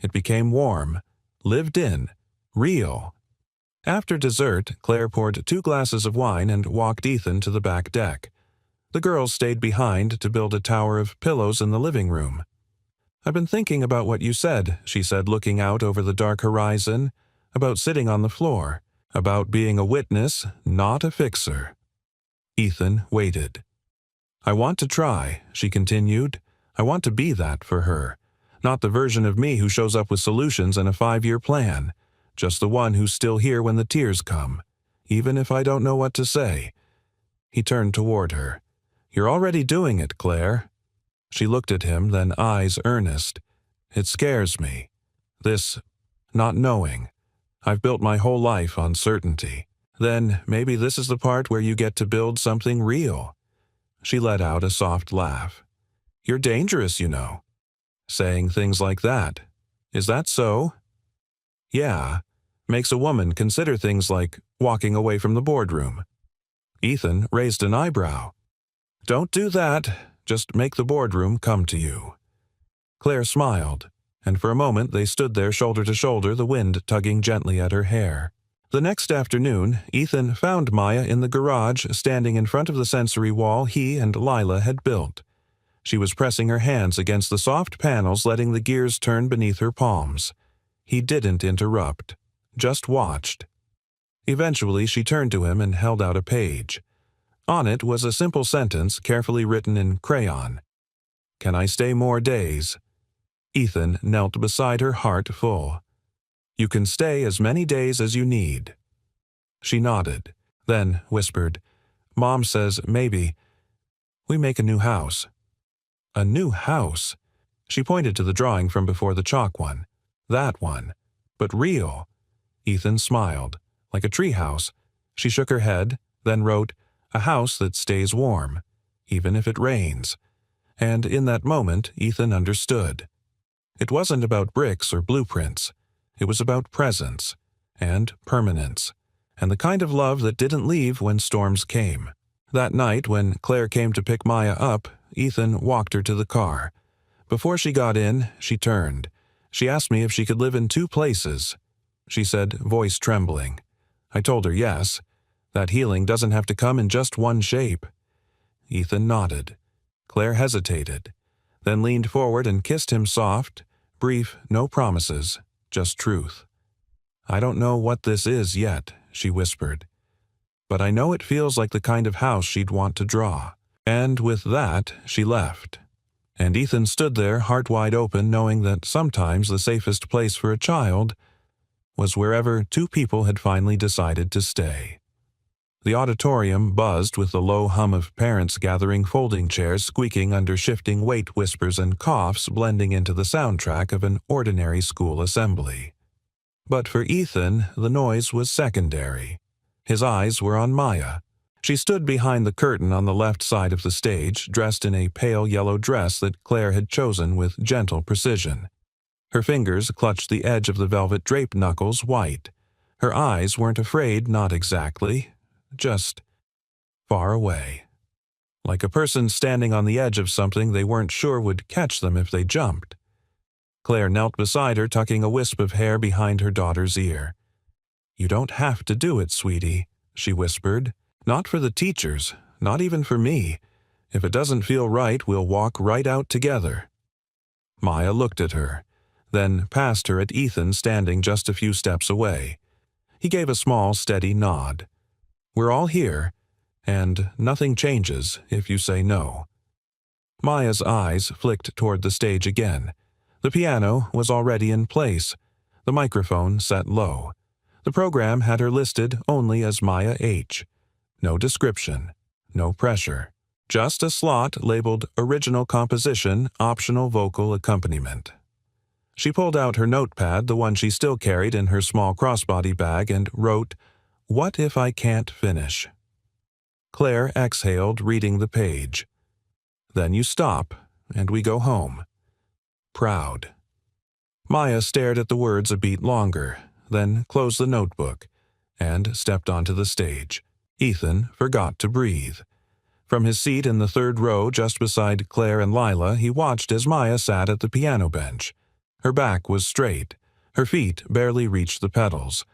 It became warm, lived in, real. After dessert, Claire poured 2 glasses of wine and walked Ethan to the back deck. The girls stayed behind to build a tower of pillows in the living room. "I've been thinking about what you said," she said, looking out over the dark horizon, "about sitting on the floor, about being a witness, not a fixer." Ethan waited. "I want to try," she continued. "I want to be that for her. Not the version of me who shows up with solutions and a 5-year plan. Just the one who's still here when the tears come, even if I don't know what to say." He turned toward her. "You're already doing it, Claire." She looked at him, then eyes earnest. "It scares me. This not knowing. I've built my whole life on certainty. Then maybe this is the part where you get to build something real." She let out a soft laugh. "You're dangerous, you know. Saying things like that. Is that so?" "Yeah." Makes a woman consider things like walking away from the boardroom. Ethan raised an eyebrow. Don't do that. Just make the boardroom come to you. Claire smiled, and for a moment they stood there shoulder to shoulder, the wind tugging gently at her hair. The next afternoon, Ethan found Maya in the garage, standing in front of the sensory wall he and Lila had built. She was pressing her hands against the soft panels, letting the gears turn beneath her palms. He didn't interrupt, just watched. Eventually, she turned to him and held out a page. On it was a simple sentence carefully written in crayon. "Can I stay more days?" Ethan knelt beside her, heart full. "You can stay as many days as you need." She nodded, then whispered, "Mom says maybe we make a new house." A new house? She pointed to the drawing from before the chalk one. That one. But real. Ethan smiled. Like a treehouse. She shook her head, then wrote, "A house that stays warm, even if it rains." And in that moment, Ethan understood. It wasn't about bricks or blueprints. It was about presence and permanence, and the kind of love that didn't leave when storms came. That night, when Claire came to pick Maya up, Ethan walked her to the car. Before she got in, she turned. She asked me if she could live in 2 places. She said, voice trembling. I told her yes. That healing doesn't have to come in just one shape. Ethan nodded. Claire hesitated, then leaned forward and kissed him soft, brief, no promises, just truth. "I don't know what this is yet," she whispered. "But I know it feels like the kind of house she'd want to draw." And with that, she left. And Ethan stood there, heart wide open, knowing that sometimes the safest place for a child was wherever 2 people had finally decided to stay. The auditorium buzzed with the low hum of parents gathering, folding chairs squeaking under shifting weight, whispers and coughs blending into the soundtrack of an ordinary school assembly. But for Ethan, the noise was secondary. His eyes were on Maya. She stood behind the curtain on the left side of the stage, dressed in a pale yellow dress that Claire had chosen with gentle precision. Her fingers clutched the edge of the velvet drape knuckles white. Her eyes weren't afraid, not exactly, just far away. Like a person standing on the edge of something they weren't sure would catch them if they jumped. Claire knelt beside her, tucking a wisp of hair behind her daughter's ear. "You don't have to do it, sweetie," she whispered. "Not for the teachers, not even for me. If it doesn't feel right, we'll walk right out together." Maya looked at her, then past her at Ethan standing just a few steps away. He gave a small, steady nod. "We're all here, and nothing changes if you say no." Maya's eyes flicked toward the stage again. The piano was already in place, the microphone set low. The program had her listed only as Maya H. No description, no pressure. Just a slot labeled Original Composition, Optional Vocal Accompaniment. She pulled out her notepad, the one she still carried in her small crossbody bag, and wrote, "What if I can't finish?" Claire exhaled, reading the page. "Then you stop, and we go home. Proud." Maya stared at the words a beat longer, then closed the notebook, and stepped onto the stage. Ethan forgot to breathe. From his seat in the 3rd row just beside Claire and Lila, he watched as Maya sat at the piano bench. Her back was straight. Her feet barely reached the pedals.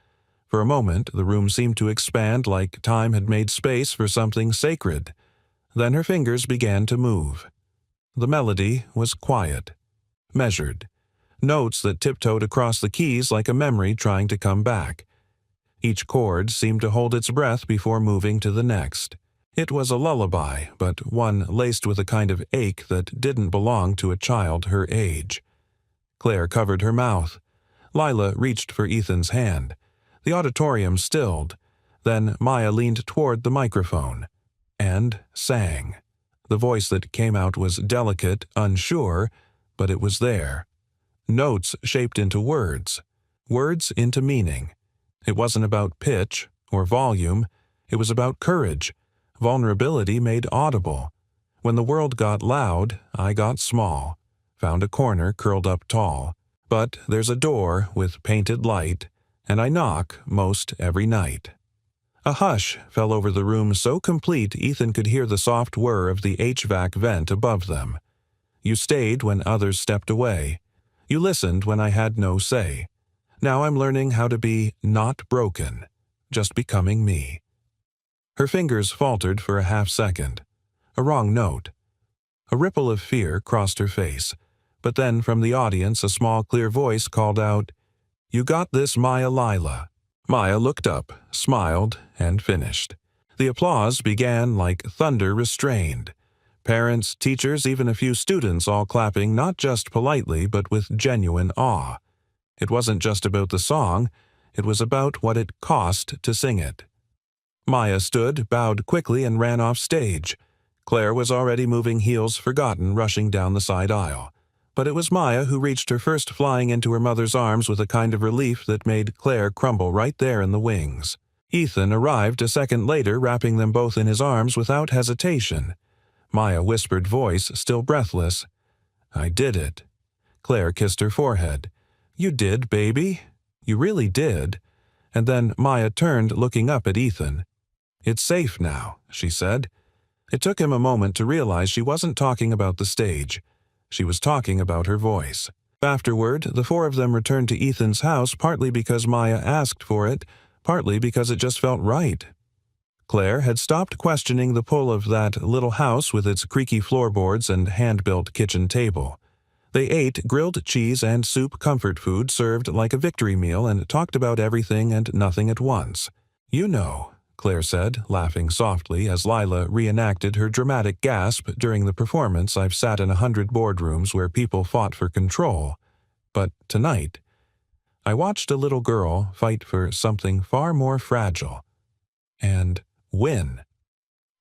For a moment, the room seemed to expand like time had made space for something sacred. Then her fingers began to move. The melody was quiet, measured. Notes that tiptoed across the keys like a memory trying to come back. Each chord seemed to hold its breath before moving to the next. It was a lullaby, but one laced with a kind of ache that didn't belong to a child her age. Claire covered her mouth. Lila reached for Ethan's hand. The auditorium stilled. Then Maya leaned toward the microphone and sang. The voice that came out was delicate, unsure, but it was there. Notes shaped into words. Words into meaning. It wasn't about pitch or volume. It was about courage. Vulnerability made audible. When the world got loud, I got small. Found a corner curled up tall. But there's a door with painted light, and I knock most every night." A hush fell over the room so complete Ethan could hear the soft whir of the HVAC vent above them. "You stayed when others stepped away. You listened when I had no say. Now I'm learning how to be not broken, just becoming me." Her fingers faltered for a half-second. A wrong note. A ripple of fear crossed her face, but then from the audience a small clear voice called out, "You got this, Maya Lila." Maya looked up, smiled, and finished. The applause began like thunder restrained. Parents, teachers, even a few students all clapping not just politely but with genuine awe. It wasn't just about the song, it was about what it cost to sing it. Maya stood, bowed quickly, and ran off stage. Claire was already moving heels forgotten, rushing down the side aisle. But it was Maya who reached her first, flying into her mother's arms with a kind of relief that made Claire crumble right there in the wings. Ethan arrived a second later, wrapping them both in his arms without hesitation. Maya whispered voice, still breathless, "I did it." Claire kissed her forehead. "You did, baby. You really did." And then Maya turned, looking up at Ethan. "It's safe now," she said. It took him a moment to realize she wasn't talking about the stage. She was talking about her voice. Afterward, the four of them returned to Ethan's house, partly because Maya asked for it, partly because it just felt right. Claire had stopped questioning the pull of that little house with its creaky floorboards and hand-built kitchen table. They ate grilled cheese and soup comfort food served like a victory meal and talked about everything and nothing at once. "You know," Claire said, laughing softly as Lila reenacted her dramatic gasp during the performance. "I've sat in 100 boardrooms where people fought for control. But tonight, I watched a little girl fight for something far more fragile. And win."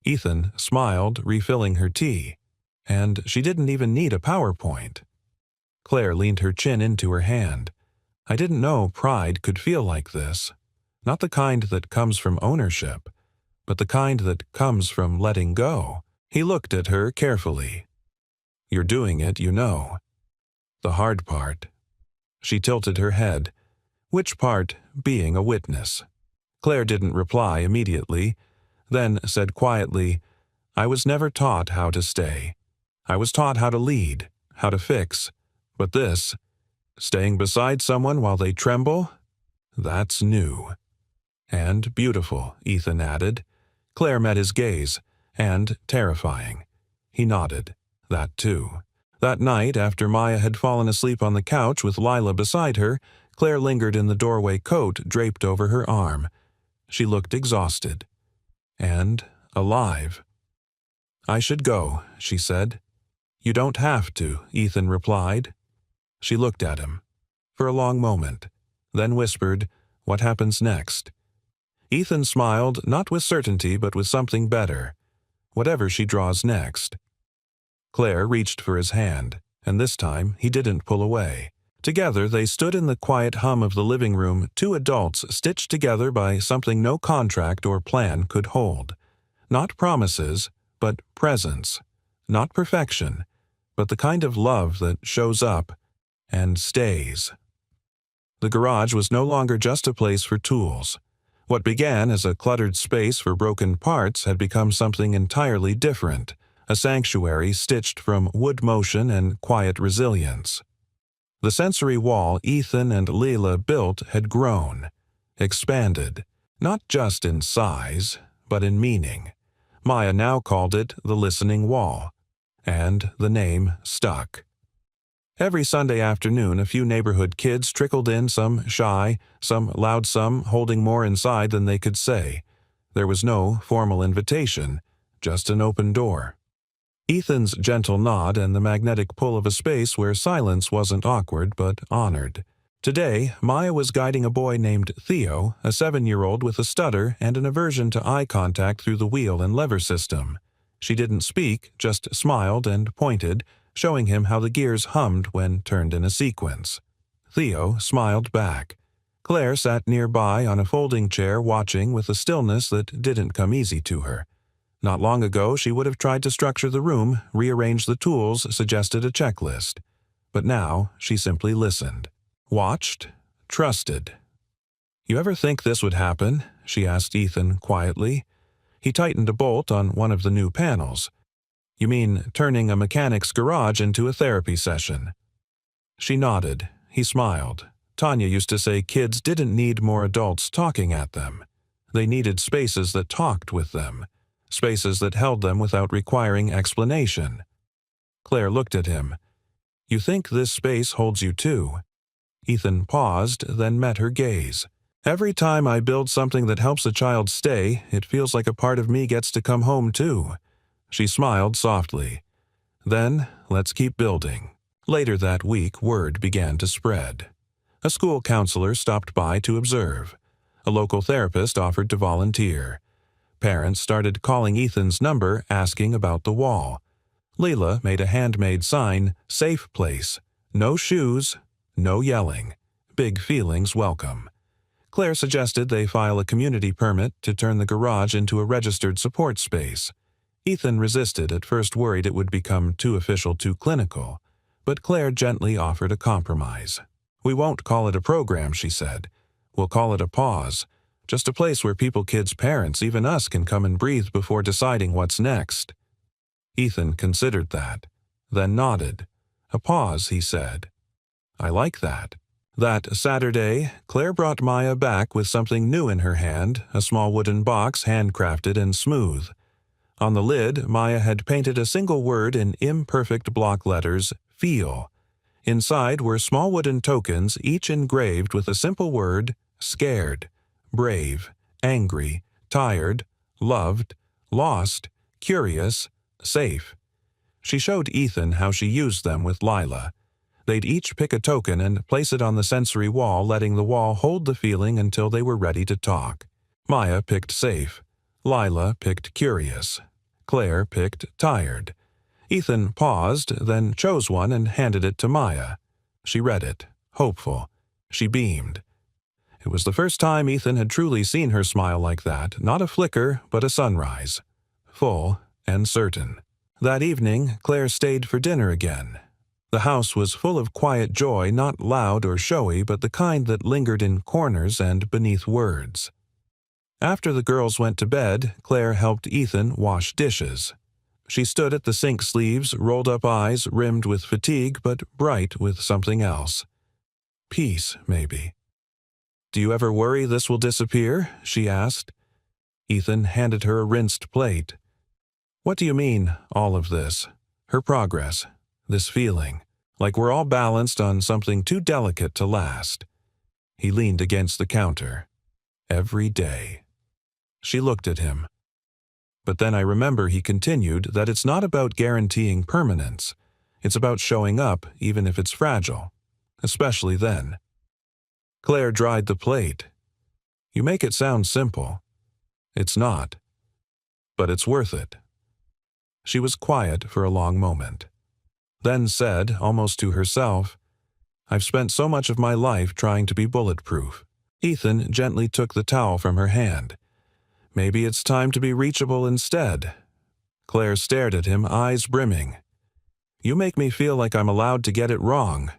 Ethan smiled, refilling her tea. "And she didn't even need a PowerPoint." Claire leaned her chin into her hand. "I didn't know pride could feel like this. Not the kind that comes from ownership, but the kind that comes from letting go." He looked at her carefully. "You're doing it, you know. The hard part." She tilted her head. "Which part? Being a witness." Claire didn't reply immediately, then said quietly, "I was never taught how to stay. I was taught how to lead, how to fix. But this, staying beside someone while they tremble, that's new." "And beautiful," Ethan added. Claire met his gaze, and terrifying. He nodded. That too. That night, after Maya had fallen asleep on the couch with Lila beside her, Claire lingered in the doorway, coat draped over her arm. She looked exhausted. And alive. "I should go," she said. "You don't have to," Ethan replied. She looked at him. For a long moment, then whispered, "What happens next?" Ethan smiled, not with certainty but with something better. "Whatever she draws next." Claire reached for his hand, and this time he didn't pull away. Together they stood in the quiet hum of the living room, two adults stitched together by something no contract or plan could hold. Not promises, but presence. Not perfection, but the kind of love that shows up and stays. The garage was no longer just a place for tools. What began as a cluttered space for broken parts had become something entirely different, a sanctuary stitched from wood motion and quiet resilience. The sensory wall Ethan and Leila built had grown, expanded, not just in size, but in meaning. Maya now called it the listening wall, and the name stuck. Every Sunday afternoon, a few neighborhood kids trickled in, some shy, some loud, some holding more inside than they could say. There was no formal invitation, just an open door. Ethan's gentle nod and the magnetic pull of a space where silence wasn't awkward but honored. Today, Maya was guiding a boy named Theo, a 7-year-old with a stutter and an aversion to eye contact through the wheel and lever system. She didn't speak, just smiled and pointed, showing him how the gears hummed when turned in a sequence. Theo smiled back. Claire sat nearby on a folding chair watching with a stillness that didn't come easy to her. Not long ago, she would have tried to structure the room, rearrange the tools, suggested a checklist. But now, she simply listened. Watched, trusted. "You ever think this would happen?" she asked Ethan quietly. He tightened a bolt on one of the new panels. "You mean turning a mechanic's garage into a therapy session?" She nodded. He smiled. Tanya used to say kids didn't need more adults talking at them. They needed spaces that talked with them, spaces that held them without requiring explanation. Claire looked at him. "You think this space holds you too?" Ethan paused, then met her gaze. "Every time I build something that helps a child stay, it feels like a part of me gets to come home too." She smiled softly. "Then, let's keep building." Later that week, word began to spread. A school counselor stopped by to observe. A local therapist offered to volunteer. Parents started calling Ethan's number, asking about the wall. Leila made a handmade sign, "Safe place. No shoes, no yelling. Big feelings welcome." Claire suggested they file a community permit to turn the garage into a registered support space. Ethan resisted, at first worried it would become too official, too clinical. But Claire gently offered a compromise. "We won't call it a program," she said. "We'll call it a pause. Just a place where people, kids, parents, even us can come and breathe before deciding what's next." Ethan considered that, then nodded. "A pause," he said. "I like that." That Saturday, Claire brought Maya back with something new in her hand, a small wooden box handcrafted and smooth. On the lid, Maya had painted a single word in imperfect block letters, "Feel." Inside were small wooden tokens, each engraved with a simple word, scared, brave, angry, tired, loved, lost, curious, safe. She showed Ethan how she used them with Lila. They'd each pick a token and place it on the sensory wall, letting the wall hold the feeling until they were ready to talk. Maya picked safe. Lila picked curious. Claire picked tired. Ethan paused, then chose one and handed it to Maya. She read it, hopeful. She beamed. It was the first time Ethan had truly seen her smile like that, not a flicker, but a sunrise. Full and certain. That evening, Claire stayed for dinner again. The house was full of quiet joy, not loud or showy, but the kind that lingered in corners and beneath words. After the girls went to bed, Claire helped Ethan wash dishes. She stood at the sink sleeves, rolled-up eyes, rimmed with fatigue, but bright with something else. Peace, maybe. "Do you ever worry this will disappear?" she asked. Ethan handed her a rinsed plate. "What do you mean, all of this? Her progress, this feeling, like we're all balanced on something too delicate to last." He leaned against the counter. "Every day." She looked at him. "But then I remember," he continued, "that it's not about guaranteeing permanence. It's about showing up, even if it's fragile. Especially then." Claire dried the plate. "You make it sound simple. It's not. But it's worth it." She was quiet for a long moment. Then said, almost to herself, "I've spent so much of my life trying to be bulletproof." Ethan gently took the towel from her hand. "Maybe it's time to be reachable instead." Claire stared at him, eyes brimming. "You make me feel like I'm allowed to get it wrong."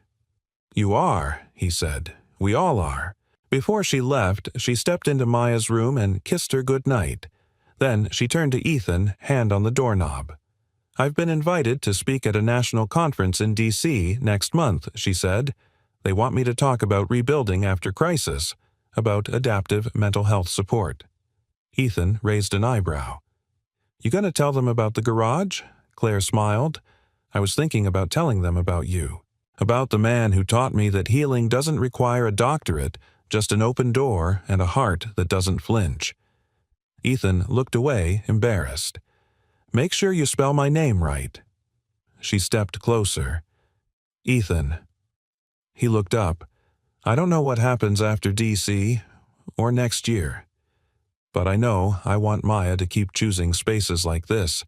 "You are," he said. "We all are." Before she left, she stepped into Maya's room and kissed her good night. Then she turned to Ethan, hand on the doorknob. "I've been invited to speak at a national conference in D.C. next month," she said. "They want me to talk about rebuilding after crisis, about adaptive mental health support." Ethan raised an eyebrow. "You gonna tell them about the garage?" Claire smiled. "I was thinking about telling them about you. About the man who taught me that healing doesn't require a doctorate, just an open door and a heart that doesn't flinch." Ethan looked away, embarrassed. "Make sure you spell my name right." She stepped closer. "Ethan." He looked up. "I don't know what happens after D.C. or next year. But I know I want Maya to keep choosing spaces like this.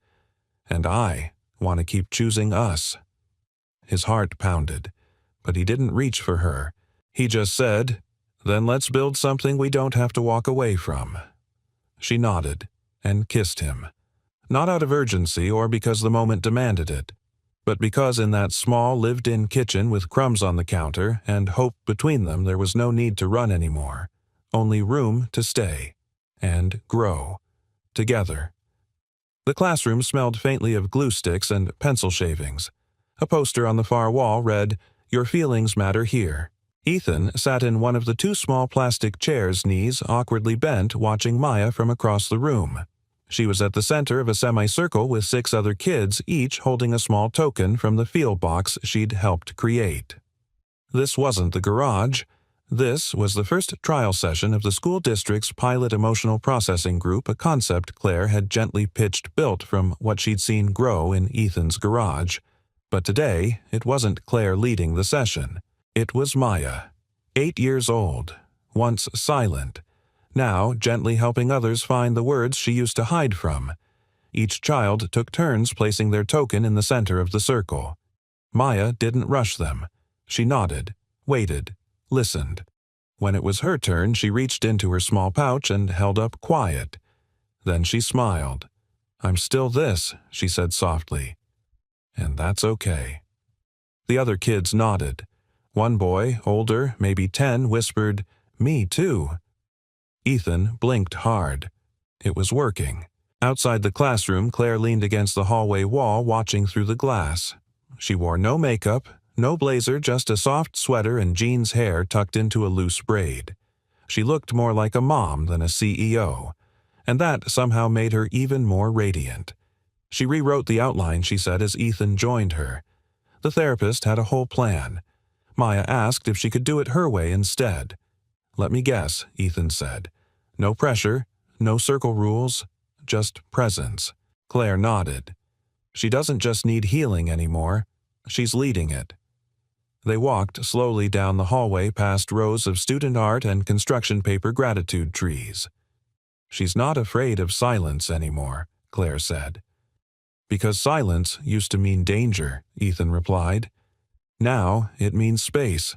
And I want to keep choosing us." His heart pounded, but he didn't reach for her. He just said, "Then let's build something we don't have to walk away from." She nodded and kissed him. Not out of urgency or because the moment demanded it, but because in that small lived-in kitchen with crumbs on the counter and hope between them there was no need to run anymore. only room to stay and grow together. The classroom smelled faintly of glue sticks and pencil shavings. A poster on the far wall read, "Your feelings matter here." Ethan sat in one of the two small plastic chairs, knees awkwardly bent, watching Maya from across the room. She was at the center of a semicircle with 6 other kids, each holding a small token from the field box she'd helped create. This wasn't the garage. This was the first trial session of the school district's pilot emotional processing group, a concept Claire had gently pitched built from what she'd seen grow in Ethan's garage. But today, it wasn't Claire leading the session. It was Maya, 8 years old, once silent, now gently helping others find the words she used to hide from. Each child took turns placing their token in the center of the circle. Maya didn't rush them. She nodded, waited, listened. When it was her turn, she reached into her small pouch and held up quiet. Then she smiled. "I'm still this," she said softly. "And that's okay." The other kids nodded. One boy, older, maybe 10, whispered, "Me too." Ethan blinked hard. It was working. Outside the classroom, Claire leaned against the hallway wall, watching through the glass. She wore no makeup, no blazer, just a soft sweater and jeans hair tucked into a loose braid. She looked more like a mom than a CEO, and that somehow made her even more radiant. She rewrote the outline, she said, as Ethan joined her. The therapist had a whole plan. Maya asked if she could do it her way instead. "Let me guess," Ethan said. "No pressure, no circle rules, just presence." Claire nodded. "She doesn't just need healing anymore. She's leading it." They walked slowly down the hallway past rows of student art and construction paper gratitude trees. "She's not afraid of silence anymore," Claire said. "Because silence used to mean danger," Ethan replied. "Now it means space."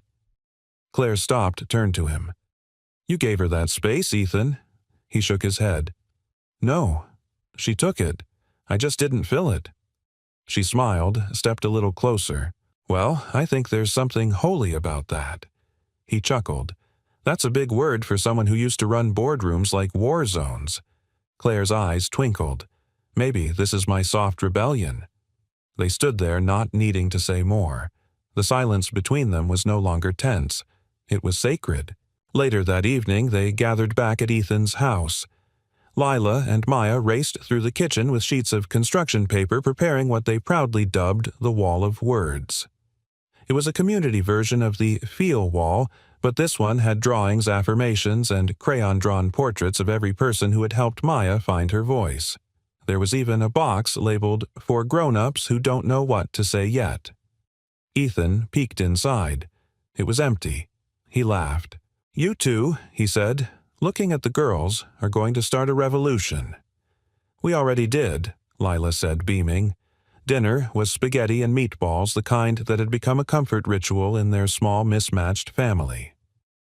Claire stopped, turned to him. "You gave her that space, Ethan." He shook his head. "No, she took it. I just didn't fill it." She smiled, stepped a little closer. "Well, I think there's something holy about that." He chuckled. "That's a big word for someone who used to run boardrooms like war zones." Claire's eyes twinkled. "Maybe this is my soft rebellion." They stood there, not needing to say more. The silence between them was no longer tense. It was sacred. Later that evening, they gathered back at Ethan's house. Lila and Maya raced through the kitchen with sheets of construction paper, preparing what they proudly dubbed the Wall of Words. It was a community version of the Feel Wall, but this one had drawings, affirmations, and crayon-drawn portraits of every person who had helped Maya find her voice. There was even a box labeled "For Grown-Ups Who Don't Know What to Say Yet." Ethan peeked inside. It was empty. He laughed. "You two," he said, looking at the girls, "are going to start a revolution." "We already did," Lila said, beaming. Dinner was spaghetti and meatballs, the kind that had become a comfort ritual in their small, mismatched family.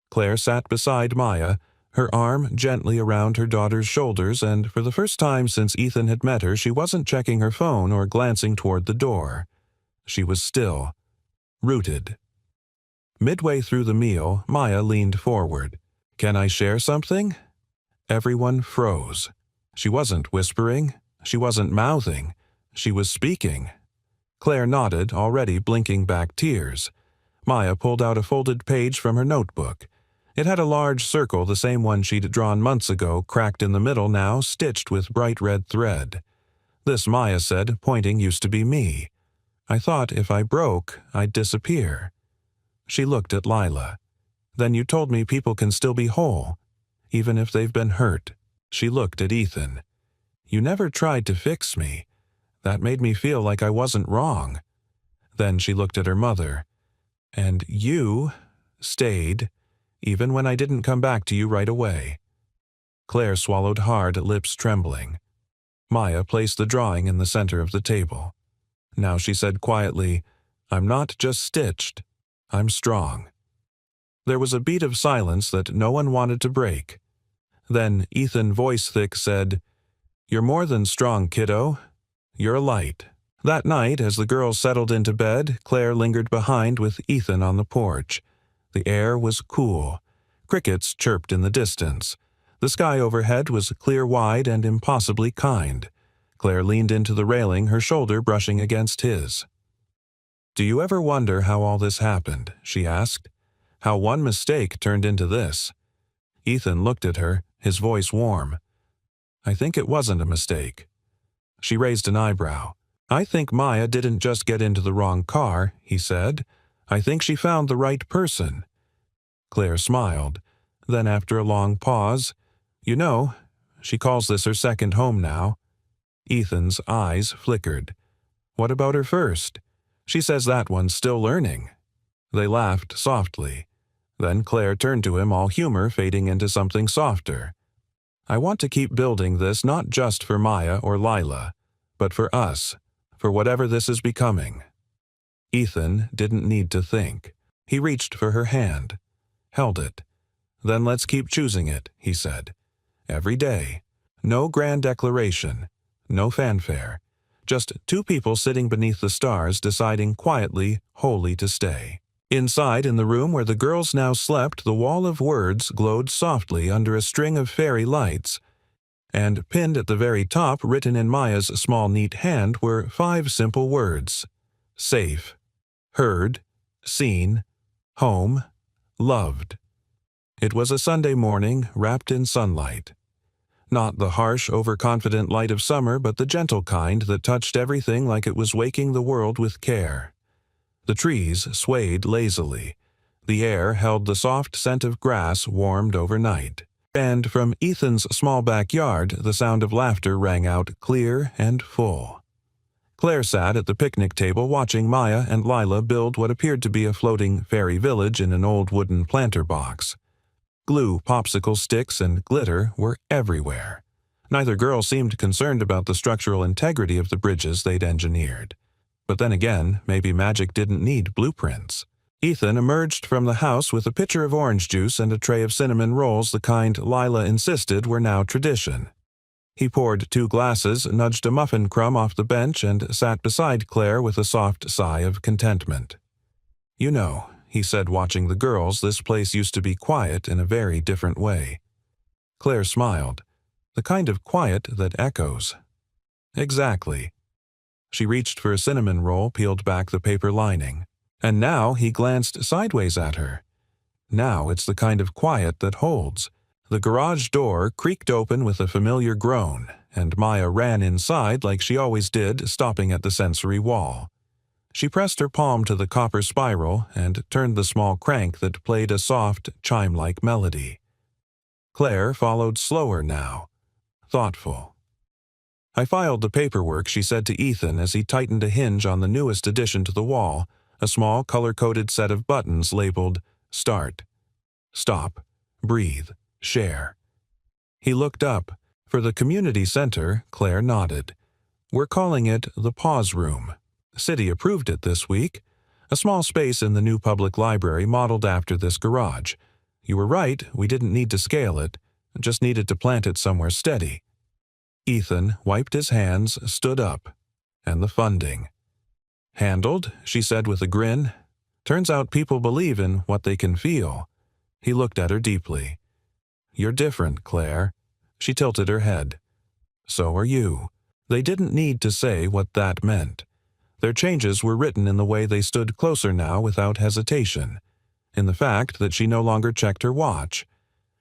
Claire sat beside Maya, her arm gently around her daughter's shoulders, and for the first time since Ethan had met her, she wasn't checking her phone or glancing toward the door. She was still, rooted. Midway through the meal, Maya leaned forward. "Can I share something?" Everyone froze. She wasn't whispering. She wasn't mouthing. She was speaking. Claire nodded, already blinking back tears. Maya pulled out a folded page from her notebook. It had a large circle, the same one she'd drawn months ago, cracked in the middle now, stitched with bright red thread. "This," Maya said, pointing, "used to be me. I thought if I broke, I'd disappear." She looked at Lila. "Then you told me people can still be whole, even if they've been hurt." She looked at Ethan. "You never tried to fix me. That made me feel like I wasn't wrong." Then she looked at her mother. "And you stayed, even when I didn't come back to you right away." Claire swallowed hard, lips trembling. Maya placed the drawing in the center of the table. Now she said quietly, "I'm not just stitched. I'm strong." There was a beat of silence that no one wanted to break. Then Ethan, voice thick, said, "You're more than strong, kiddo. You're a light." That night, as the girls settled into bed, Claire lingered behind with Ethan on the porch. The air was cool. Crickets chirped in the distance. The sky overhead was clear-wide and impossibly kind. Claire leaned into the railing, her shoulder brushing against his. "Do you ever wonder how all this happened?" she asked. "How one mistake turned into this?" Ethan looked at her, his voice warm. "I think it wasn't a mistake." She raised an eyebrow. "I think Maya didn't just get into the wrong car," he said. "I think she found the right person." Claire smiled. Then, after a long pause, "You know, she calls this her second home now." Ethan's eyes flickered. "What about her first? She says that one's still learning." They laughed softly. Then Claire turned to him, all humor fading into something softer. "I want to keep building this not just for Maya or Lila, but for us, for whatever this is becoming." Ethan didn't need to think. He reached for her hand, held it. "Then let's keep choosing it," he said. "Every day. No grand declaration, no fanfare. Just two people sitting beneath the stars deciding quietly, wholly to stay." Inside, in the room where the girls now slept, the wall of words glowed softly under a string of fairy lights, and pinned at the very top, written in Maya's small, neat hand, were 5 simple words: safe, heard, seen, home, loved. It was a Sunday morning, wrapped in sunlight. Not the harsh, overconfident light of summer, but the gentle kind that touched everything like it was waking the world with care. The trees swayed lazily. The air held the soft scent of grass warmed overnight. And from Ethan's small backyard, the sound of laughter rang out clear and full. Claire sat at the picnic table watching Maya and Lila build what appeared to be a floating fairy village in an old wooden planter box. Glue, popsicle sticks, and glitter were everywhere. Neither girl seemed concerned about the structural integrity of the bridges they'd engineered. But then again, maybe magic didn't need blueprints. Ethan emerged from the house with a pitcher of orange juice and a tray of cinnamon rolls, the kind Lila insisted were now tradition. He poured 2 glasses, nudged a muffin crumb off the bench, and sat beside Claire with a soft sigh of contentment. "You know," he said, watching the girls, "this place used to be quiet in a very different way." Claire smiled. "The kind of quiet that echoes." "Exactly." She reached for a cinnamon roll, peeled back the paper lining. And now he glanced sideways at her. "Now it's the kind of quiet that holds." The garage door creaked open with a familiar groan, and Maya ran inside like she always did, stopping at the sensory wall. She pressed her palm to the copper spiral and turned the small crank that played a soft, chime-like melody. Claire followed slower now, thoughtful. "I filed the paperwork," she said to Ethan as he tightened a hinge on the newest addition to the wall, a small color-coded set of buttons labeled Start, Stop, Breathe, Share. He looked up. For the community center, Claire nodded. "We're calling it the Pause Room. City approved it this week. A small space in the new public library modeled after this garage. You were right, we didn't need to scale it, just needed to plant it somewhere steady." Ethan wiped his hands, stood up. "And the funding." "Handled," she said with a grin. "Turns out people believe in what they can feel." He looked at her deeply. "You're different, Claire." She tilted her head. "So are you." They didn't need to say what that meant. Their changes were written in the way they stood closer now without hesitation, in the fact that she no longer checked her watch,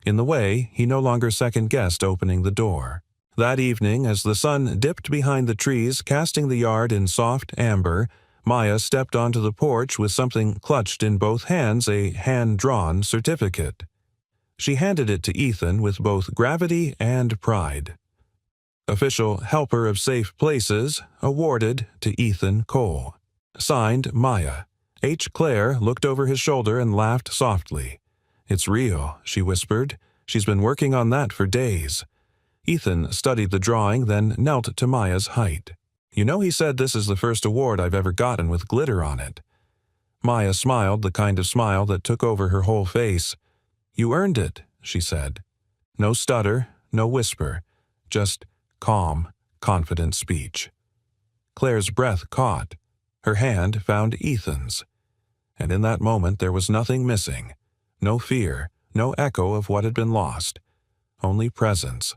in the way he no longer second-guessed opening the door. That evening, as the sun dipped behind the trees, casting the yard in soft amber, Maya stepped onto the porch with something clutched in both hands, a hand-drawn certificate. She handed it to Ethan with both gravity and pride. "Official Helper of Safe Places, awarded to Ethan Cole." Signed, Maya. H. Claire looked over his shoulder and laughed softly. "It's real," she whispered. "She's been working on that for days." Ethan studied the drawing, then knelt to Maya's height. "You know, he said this is the first award I've ever gotten with glitter on it." Maya smiled, the kind of smile that took over her whole face. "You earned it," she said. No stutter, no whisper, just calm, confident speech. Claire's breath caught. Her hand found Ethan's. And in that moment there was nothing missing. No fear, no echo of what had been lost. Only presence.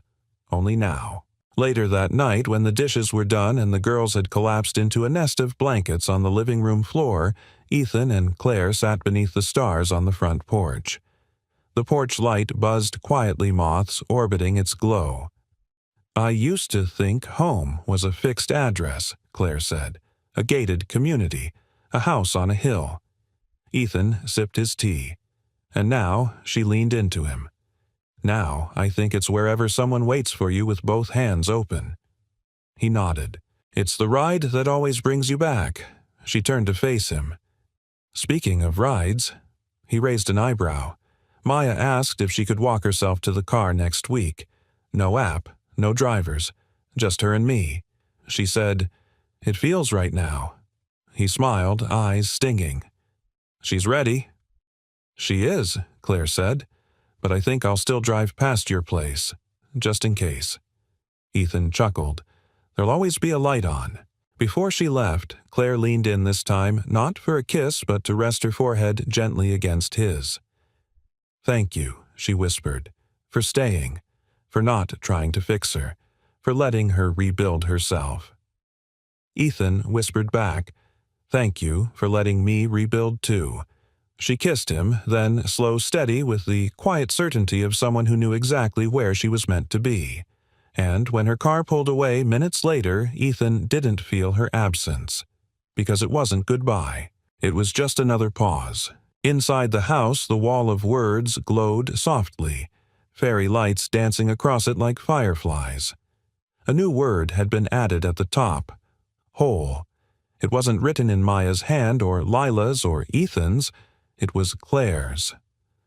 Only now. Later that night, when the dishes were done and the girls had collapsed into a nest of blankets on the living room floor, Ethan and Claire sat beneath the stars on the front porch. The porch light buzzed quietly, moths orbiting its glow. "I used to think home was a fixed address," Claire said. "A gated community, a house on a hill." Ethan sipped his tea. And now she leaned into him. "Now I think it's wherever someone waits for you with both hands open." He nodded. "It's the ride that always brings you back." She turned to face him. "Speaking of rides," he raised an eyebrow. Maya asked if she could walk herself to the car next week. No app, no drivers, just her and me. She said, "It feels right now." He smiled, eyes stinging. "She's ready." "She is," Claire said, "but I think I'll still drive past your place, just in case." Ethan chuckled. "There'll always be a light on." Before she left, Claire leaned in this time, not for a kiss but to rest her forehead gently against his. "Thank you," she whispered, "for staying, for not trying to fix her, for letting her rebuild herself." Ethan whispered back, "Thank you for letting me rebuild too." She kissed him, then, slow, steady, with the quiet certainty of someone who knew exactly where she was meant to be. And when her car pulled away minutes later, Ethan didn't feel her absence. Because it wasn't goodbye. It was just another pause. Inside the house, the wall of words glowed softly, fairy lights dancing across it like fireflies. A new word had been added at the top. Whole. It wasn't written in Maya's hand or Lila's or Ethan's. It was Claire's.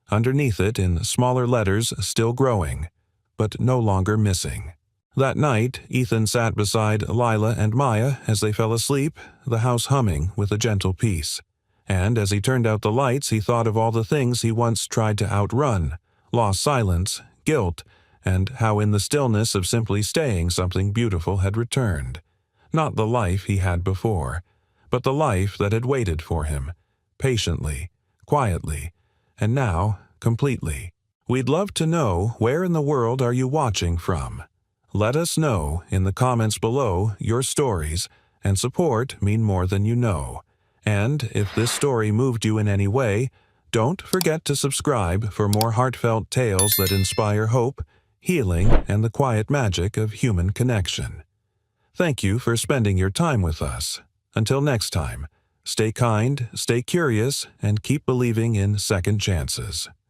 Underneath it, in smaller letters, still growing, but no longer missing. That night, Ethan sat beside Lila and Maya as they fell asleep, the house humming with a gentle peace. And as he turned out the lights, he thought of all the things he once tried to outrun, lost silence, guilt, and how in the stillness of simply staying something beautiful had returned. Not the life he had before, but the life that had waited for him, patiently, quietly, and now completely. We'd love to know, where in the world are you watching from? Let us know in the comments below. Your stories and support mean more than you know. And if this story moved you in any way, don't forget to subscribe for more heartfelt tales that inspire hope, healing, and the quiet magic of human connection. Thank you for spending your time with us. Until next time, stay kind, stay curious, and keep believing in second chances.